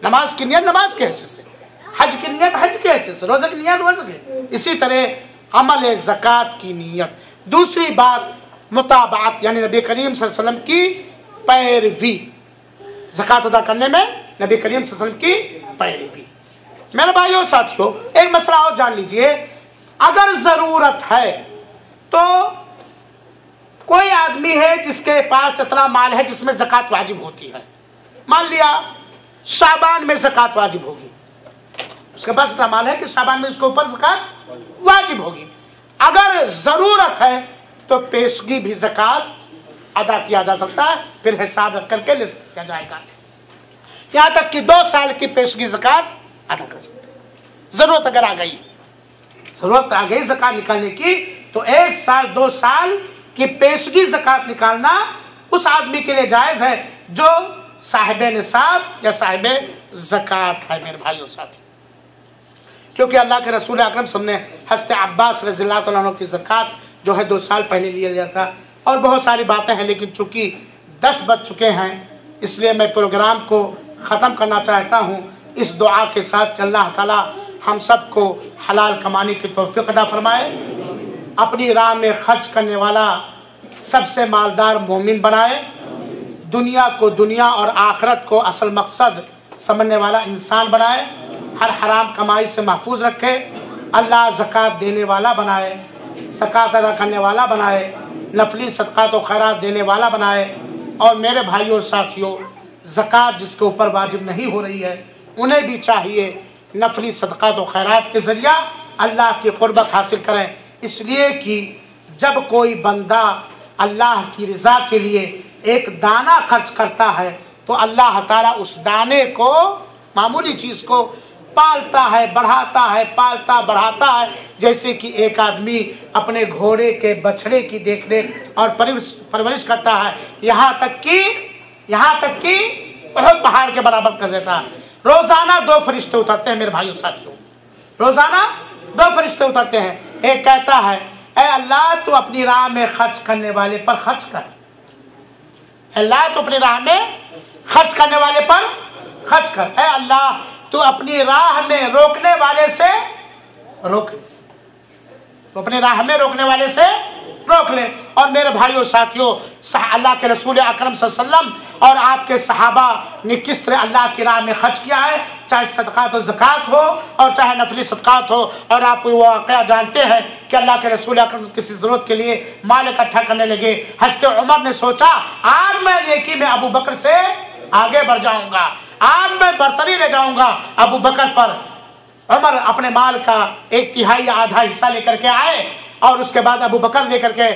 नमाज की नियत नमाज के हैसियत से, हज की नियत हज के हैसियत से, रोज़े की नियत रोज़े के। इसी तरह अमल ज़कात की नियत। दूसरी बात मुताबात, यानी नबी करीम सल्लल्लाहु अलैहि वसल्लम की पैरवी, ज़कात अदा करने में नबी करीम सल्लल्लाहु अलैहि वसल्लम की पैरवी। मेरे भाइयों साथियों, एक मसला और जान लीजिए। अगर ज़रूरत है तो कोई आदमी है जिसके पास इतना माल है जिसमें ज़कात वाजिब होती है, मान लिया शाबान में ज़कात वाजिब होगी, उसके पास इतना माल है कि शाबान में उसके ऊपर ज़कात वाजिब होगी। अगर ज़रूरत है तो पेशगी भी ज़कात अदा किया जा सकता है, फिर हिसाब रख करके ले किया जाएगा। यहाँ तक कि 2 साल की पेशगी ज़कात अदा कर सकते हैं। ज़रूरत अगर आ गई, ज़रूरत आ गई ज़कात निकालने की, तो 1 साल 2 साल की पेशगी ज़कात निकालना उस आदमी के लिए जायज़ है जो साहिबे निसाब या साहिबे ज़कात है। मेरे भाइयों साथी, क्योंकि अल्लाह के रसूल अकरम सल्लल्लाहु अलैहि वसल्लम ने हज़रत अब्बास रज़ियल्लाहु अन्हु की ज़कात जो है 2 साल पहले लिया गया था। और बहुत सारी बातें हैं, लेकिन चूंकि 10 बज चुके हैं, इसलिए मैं प्रोग्राम को ख़त्म करना चाहता हूँ इस दुआ के साथ कि अल्लाह ताला हम सबको हलाल कमाने की तौफीक अता फरमाए, अपनी राह में खर्च करने वाला सबसे मालदार मोमिन बनाए, दुनिया को दुनिया और आखिरत को असल मकसद समझने वाला इंसान बनाए, हर हराम कमाई से महफूज रखे, अल्लाह ज़कात देने वाला बनाए, ज़कात अदा करने वाला बनाए, नफली सदक़ात व खैरात देने वाला बनाए। और मेरे भाइयों साथियों, ज़कात जिसके ऊपर वाजिब नहीं हो रही है, उन्हें भी चाहिए नफली सदक़ात व खैरात के ज़रिया अल्लाह की क़ुर्बत हासिल करें। इसलिए कि जब कोई बंदा अल्लाह की रज़ा के लिए एक दाना खर्च करता है, तो अल्लाह ताला उस दाने को, मामूली चीज़ को पालता है, बढ़ाता है, पालता बढ़ाता है। जैसे कि एक आदमी अपने घोड़े के बछड़े की देखरेख और परवरिश करता है, यहाँ तक कि बहुत पहाड़ के बराबर कर देता है। रोजाना 2 फरिश्ते उतरते हैं मेरे भाइयों साथियों, रोजाना 2 फरिश्ते उतरते हैं। एक कहता है, ऐ अल्लाह तू अपनी राह में खर्च करने वाले पर खर्च कर, अल्लाह तू अपनी राह में खर्च करने वाले पर खर्च कर, ऐ अल्लाह तू अपनी राह में रोकने वाले से रोक ले, तो अपनी राह में रोकने वाले से रोक ले। और मेरे भाइयों साथियों, अल्लाह के रसूल अकरम सल्लल्लाहु अलैहि वसल्लम और आपके सहाबा ने किस तरह अल्लाह की राह में खर्च किया है, चाहे सदक़ात और ज़कात हो और चाहे नफली सदक़ात हो। और आप वो वाक़या जानते हैं कि अल्लाह के रसूल अकरम किसी ज़रूरत के लिए माल इकट्ठा करने लगे। हज़रत उमर ने सोचा, आज मैं नेकी में अबू बकर से आगे बढ़ जाऊंगा, आज मैं बरतरी ले जाऊंगा अबू बकर पर। उमर अपने माल का 1/3 आधा हिस्सा लेकर के आए और उसके बाद अबू बकर लेकर के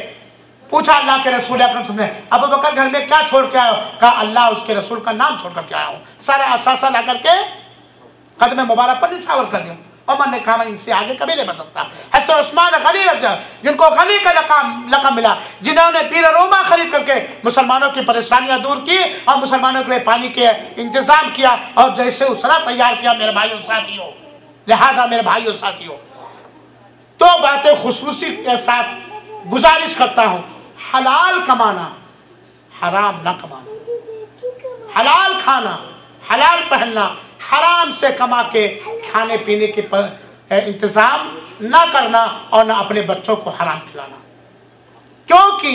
पूछा अल्लाह के रसूल अकरम ने, अबू बकर घर में क्या छोड़ के आए? कहा, अल्लाह उसके रसूल का नाम छोड़ करके आया हूँ। सारा असासा ला करके कदम मुबारक पर निछावर कर दिया। उमर ने कहा, मैं इनसे आगे कभी नहीं बढ़ सकता। हज़रत उस्मान गनी जिनको गनी का लक़ब मिला, जिन्होंने पीर रोमा खरीद करके मुसलमानों की परेशानियां दूर की और मुसलमानों के लिए पानी के इंतजाम किया और जैसे उसरा तैयार किया। मेरे भाइयों साथियों, लिहाजा मेरे भाइयों साथियों, 2 बातें खुसूसी के साथ गुजारिश करता हूं, हलाल कमाना, हराम ना कमाना, हलाल खाना, हलाल पहनना, हराम से कमा के खाने पीने के इंतजाम ना करना और ना अपने बच्चों को हराम खिलाना, क्योंकि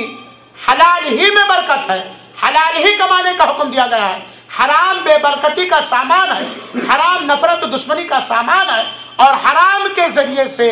हलाल ही में बरकत है, हलाल ही कमाने का हुक्म दिया गया है। हराम बेबरकती का सामान है, हराम नफरत और दुश्मनी का सामान है, और हराम के जरिए से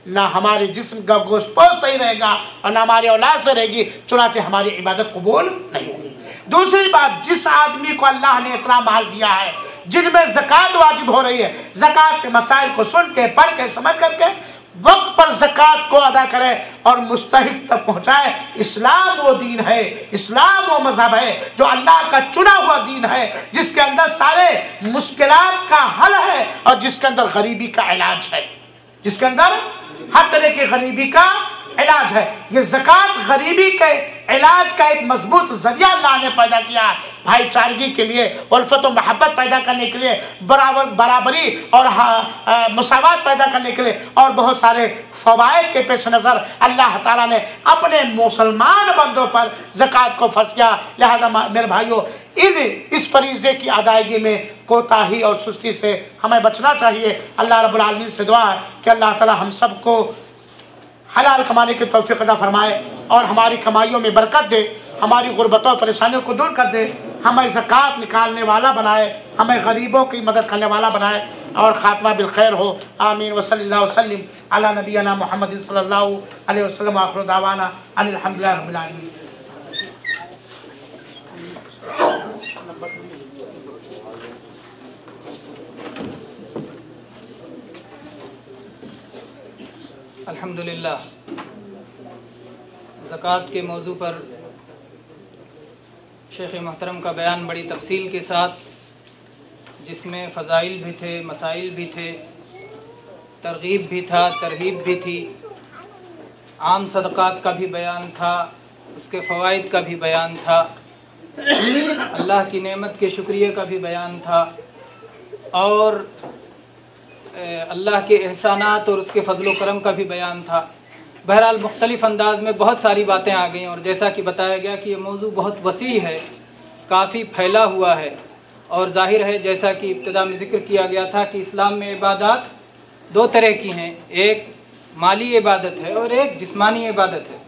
ना हमारे जिस्म का गोश्त बहुत सही रहेगा और ना हमारी औलाद से रहेगी, चुनाचे हमारी इबादत कबूल नहीं होगी। दूसरी बात, जिस आदमी को अल्लाह ने इतना माल दिया है, जिनमें ज़कात वाजिब हो रही है, ज़कात के मसाइल को सुन के, पढ़ के, समझ करके वक्त पर ज़कात को अदा करे और मुस्तहिक तक पहुंचाए। इस्लाम वो दीन है, इस्लाम वो मजहब है जो अल्लाह का चुना हुआ दीन है, जिसके अंदर सारे मुश्किलात का हल है और जिसके अंदर गरीबी का इलाज है, जिसके अंदर हर तरह की गरीबी का इलाज है। ये ज़कात गरीबी के इलाज का एक मजबूत जरिया अल्लाह ने पैदा किया, भाईचारगी के लिए, उल्फत और मोहब्बत पैदा करने के लिए, बराबरी और मुसावात पैदा करने के लिए, और बहुत सारे फवायद के पेश नज़र अल्लाह ताला ने अपने मुसलमान बंदों पर ज़कात को फर्ज किया। लिहाजा मेरे भाइयों, इस फरीज़े की अदायगी में कोताही और सुस्ती से हमें बचना चाहिए। अल्लाह रब्बुल आलमीन से दुआ है कि अल्लाह ताला हम सबको हलाल कमाने की तौफीक अता फरमाए और हमारी कमाइयों में बरकत दे, हमारी गुर्बतों और परेशानियों को दूर कर दे, हमें ज़कात निकालने वाला बनाए, हमें गरीबों की मदद करने वाला बनाए और खात्मा बिल खैर हो। आमीन व सल्लल्लाहु वसल्लम अला नबीना मुहम्मद सल्लल्लाहु अलैहि वसल्लम। आखिर दावाना अनिल हम्दुलिल्लाहि रब्बिल आलमीन। अल्हम्दुलिल्लाह, ज़कात के मौजू पर शेख मोहतरम का बयान बड़ी तफसील के साथ, जिसमें फ़ज़ाइल भी थे, मसाइल भी थे, तरगीब भी था, तरहीब भी थी, आम सदक़ात का भी बयान था, उसके फ़वाइद का भी बयान था, अल्लाह की नेमत के शुक्रिया का भी बयान था, और अल्लाह के एहसानात और उसके फ़ज़ल व करम का भी बयान था। बहरहाल मुख्तलिफ़ अंदाज में बहुत सारी बातें आ गई, और जैसा कि बताया गया कि ये मौजू बहुत वसी है, काफ़ी फैला हुआ है, और ज़ाहिर है जैसा कि इब्तिदा में ज़िक्र किया गया था कि इस्लाम में इबादत दो तरह की हैं, एक माली इबादत है और एक जिस्मानी इबादत है।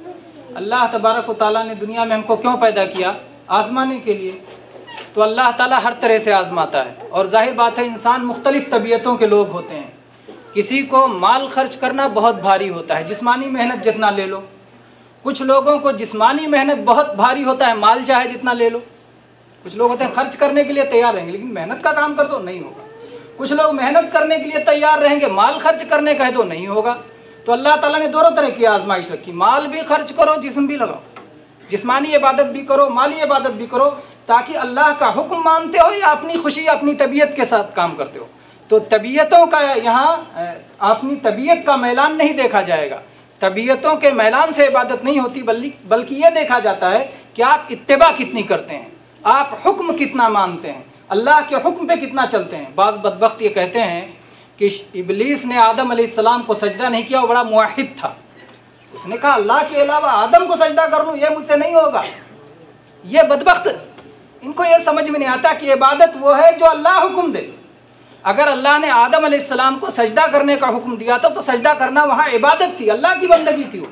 अल्लाह तबारक व तआला ने दुनिया में हमको क्यों पैदा किया? आज़माने के लिए। तो अल्लाह ताला हर तरह से आज़माता है, और जाहिर बात है इंसान मुख्तलिफ़ तबीयतों के लोग होते हैं। किसी को माल खर्च करना बहुत भारी होता है, जिस्मानी मेहनत जितना ले लो। कुछ लोगों को जिस्मानी मेहनत बहुत भारी होता है, माल चाहे जितना ले लो। कुछ लोग होते हैं खर्च करने के लिए तैयार रहेंगे, लेकिन मेहनत का काम कर दो नहीं होगा। कुछ लोग मेहनत करने के लिए तैयार रहेंगे, माल खर्च करने कह दो नहीं होगा। तो अल्लाह ताला ने दोनों तरह की आजमाइश रखी, माल भी खर्च करो, जिस्म भी लगाओ, जिस्मानी इबादत भी करो, माली इबादत भी करो, ताकि अल्लाह का हुक्म मानते हो या अपनी खुशी अपनी तबीयत के साथ काम करते हो। तो तबीयतों का यहाँ अपनी तबीयत का मैलान नहीं देखा जाएगा, तबीयतों के मैलान से इबादत नहीं होती, बल्कि ये देखा जाता है कि आप इत्तिबा कितनी करते हैं, आप हुक्म कितना मानते हैं, अल्लाह के हुक्म पे कितना चलते हैं। बाज़ बदबख्त ये कहते हैं कि इबलीस ने आदम अलैहिस्सलाम को सजदा नहीं किया, वो बड़ा मुआहिद था। उसने कहा अल्लाह के अलावा आदम को सजदा कर लूं, ये मुझसे नहीं होगा। ये बदबख्त, इनको ये समझ में नहीं आता कि इबादत वो है जो अल्लाह हुक्म दे। अगर अल्लाह ने आदम अलैहिस्सलाम को सजदा करने का हुक्म दिया था तो सजदा करना वहां इबादत थी, अल्लाह की बंदगी थी, वो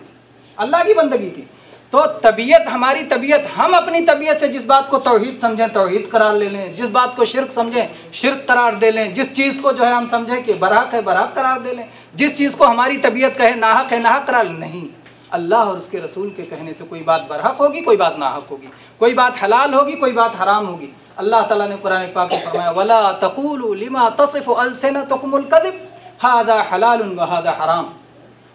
अल्लाह की बंदगी थी। तो तबीयत, हमारी तबीयत, हम अपनी तबीयत से जिस बात को तौहीद समझें तौहीद करार ले लें, जिस बात को शिर्क समझें शिर्क करार दे लें, जिस चीज़ को जो है हम समझें कि बराक है बराक करार दे लें, जिस चीज़ को हमारी तबीयत कहे नाहक है नाहक करार लें। नहीं, अल्लाह और उसके रसूल के कहने से कोई बात बरहक होगी, कोई बात नाहक होगी, कोई बात हलाल होगी, कोई बात हराम होगी। अल्लाह ताला ने कुरान पाक में फरमाया वला तक़ूलू लिमा तसिफ़ु अलसिनतुकुमुल कज़िब हाज़ा हलालुन व हाज़ा हराम।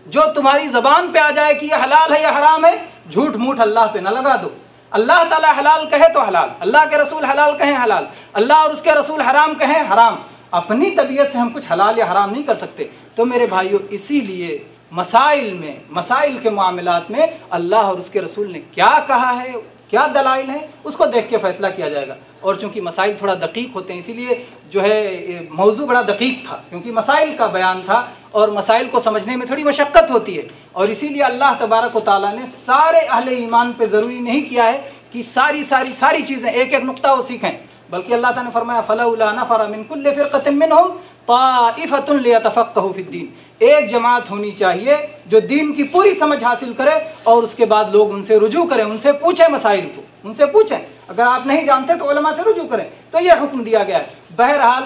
जो तुम्हारी ज़बान पे आ जाए कि यह हलाल है या हराम है, झूठ मूठ अल्लाह पे न लगा दो। अल्लाह ताला हलाल कहे तो हलाल, अल्लाह के रसूल हलाल कहें हलाल, अल्लाह और उसके रसूल हराम कहें हराम। अपनी तबीयत से हम कुछ हलाल या हराम नहीं कर सकते। तो मेरे भाइयों, इसीलिए मसाइल के मामलात में अल्लाह और उसके रसूल ने क्या कहा है کیا دلائل ہیں، اس کو دیکھ کے فیصلہ کیا جائے گا۔ اور چونکہ مسائل تھوڑا دقیق ہوتے ہیں، اسی لیے جو ہے موضوع بڑا دقیق تھا، کیونکہ مسائل کا بیان تھا اور مسائل کو سمجھنے میں تھوڑی مشقت ہوتی ہے، اور اسی لیے اللہ تبارک و تعالیٰ نے سارے اہل ایمان پہ ضروری نہیں کیا ہے کہ ساری چیزیں ایک ایک نقطہ وہ سیکھیں، بلکہ اللہ تعالیٰ نے فرمایا فَلَوْلَا نَفَرَ مِن كُلِّ فِرْقَةٍ مِّنْهُمْ طَائِفَةٌ لِيَتَفَقَّهُوا فِي الدِّينِ، ایک جماعت ہونی چاہیے جو دین کی پوری سمجھ حاصل کرے، اور اس کے بعد لوگ ان سے رجوع کریں، ان سے پوچھیں، مسائل کو ان سے پوچھیں، اگر آپ نہیں جانتے تو علماء سے رجوع کریں۔ تو یہ حکم دیا گیا ہے۔ بہرحال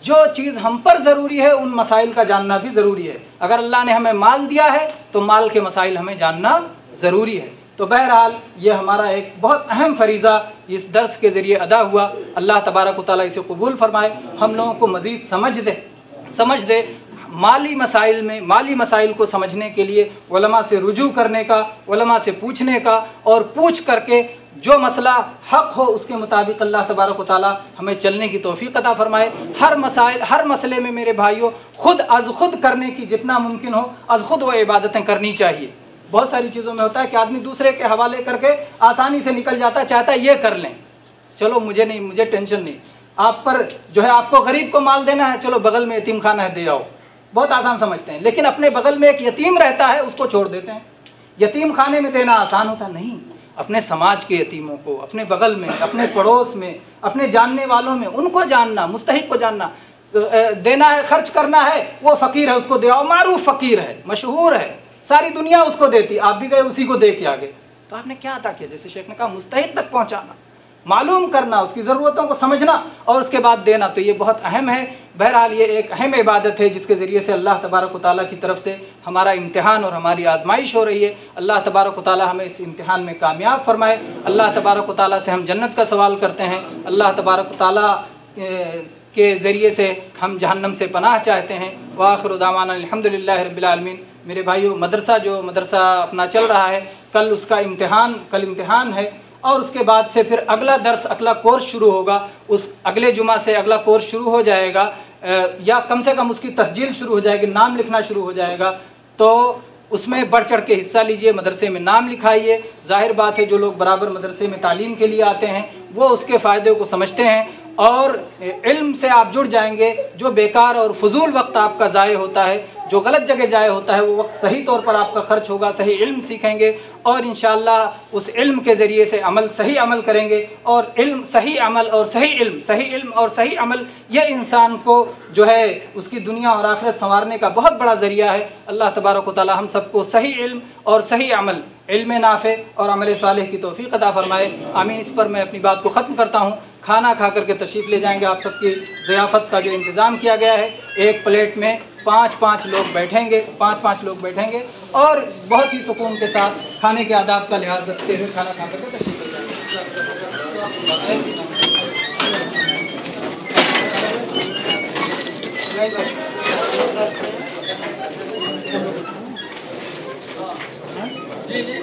جو چیز ہم پر ضروری ہے ان مسائل کا جاننا بھی ضروری ہے۔ اگر اللہ نے ہمیں مال دیا ہے تو مال کے مسائل ہمیں جاننا ضروری ہے۔ تو بہرحال یہ ہمارا ایک بہت اہم فریضہ اس درس کے ذریعے ادا ہوا۔ اللہ تبارک و تعالیٰ اسے قبول فرمائے، ہم لوگوں کو مزید سمجھ دے۔ مالی مسائل کو سمجھنے کے لیے علماء سے رجوع کرنے کا، علماء سے پوچھنے کا، اور پوچھ کر کے جو مسئلہ حق ہو اس کے مطابق اللہ تبارک و تعالیٰ ہمیں چلنے کی توفیق عطا فرمائے۔ ہر مسئلے میں میرے بھائیوں خود کرنے کی جتنا ممکن ہو از خود وہ عبادتیں کرنی چاہیے۔ بہت ساری چیزوں میں ہوتا ہے کہ آدمی دوسرے کے حوالے کر کے آسانی سے نکل جاتا ہے، چاہتا ہے یہ کر لیں، چلو مجھے ٹینشن نہیں، آپ پر جو ہے آپ کو غریب کو مال دینا ہے، چلو بغل میں یتیم خانہ ہے دے آؤ، بہت آسان سمجھتے ہیں، لیکن اپنے بغل میں ایک یتیم رہتا ہے اس کو چھوڑ دیتے ہیں۔ یتیم خانے میں دینا آسان ہوتا نہیں، اپنے سماج کے یتیموں کو، اپنے بغل میں، اپنے پڑوس میں، اپنے جاننے والوں میں، ان کو جاننا، مستحق کو جاننا، دینا ہے، خرچ کرنا ہے، وہ فقیر ہے اس کو دے آؤ، معروف فقیر ہے، مشہور ہے، ساری دنیا اس کو دیتی، آپ بھی گئے اسی کو دے کے آگے، تو آپ نے کیا عطا کیا؟ جیسے شیخ نے کہا مستحق تک پہنچانا، معلوم کرنا، اس کی ضرورتوں کو سمجھنا اور اس کے بعد دینا، تو یہ بہت اہم ہے۔ بہرحال یہ ایک اہم عبادت ہے جس کے ذریعے سے اللہ تبارک و تعالیٰ کی طرف سے ہمارا امتحان اور ہماری آزمائش ہو رہی ہے۔ اللہ تبارک و تعالیٰ ہمیں اس امتحان میں کامیاب فرمائے۔ اللہ تبارک و تعالیٰ سے ہم جنت کا سوال کرتے ہیں، اللہ تبارک و تعالیٰ کے ذریعے سے ہم جہنم سے پناہ چاہتے ہیں۔ وآخر دعوانا الحمدللہ رب العالمین۔ میرے بھائیو، مدرسہ اپنا چل رہا ہے، کل امتحان ہے، اور اس کے بعد سے پھر اگلا کورس شروع ہوگا، اس اگلے جمعہ سے اگلا کورس شروع ہو جائے گا، یا کم سے کم اس کی تسجیل شروع ہو جائے گی، نام لکھنا شروع ہو جائے گا، تو اس میں بڑھ چڑھ کے حصہ لیجئے، مدرسے میں نام لکھائیے۔ ظاہر بات ہے جو لوگ برابر مدرسے میں تعلیم کے لیے آتے ہیں وہ اس کے فائدے کو سمجھتے ہیں، اور علم سے آپ جڑ جائیں گے۔ جو بیکار اور فضول وقت آپ کا ضائع ہوتا ہے، جو غلط جگہ ضائع ہوتا ہے، وہ وقت صحیح طور پر آپ کا خرچ ہوگا، صحیح علم سیکھیں گے، اور انشاءاللہ اس علم کے ذریعے سے صحیح عمل کریں گے، اور صحیح علم اور صحیح عمل یہ انسان کو جو ہے اس کی دنیا اور آخرت سنوارنے کا بہت بڑا ذریعہ ہے۔ اللہ تبارک و تعالی ہم سب کو صحیح علم اور صحیح عمل، علم نافع اور عمل صالح کی توفیق عطا فرمائے، آمین۔ اس پر میں اپنی بات کو ختم کرتا ہوں۔ کھانا کھا کر کے تشریف لے جائیں گے۔ آپ سب کی ضیافت کا جو انتظام کیا گیا ہے، ایک پلیٹ میں پانچ لوگ بیٹھیں گے اور بہت ہی سکون کے ساتھ کھانے کے آداب کا لحاظ رکھتے ہوئے کھانا کھا کر کے تشریف لے جائیں گے۔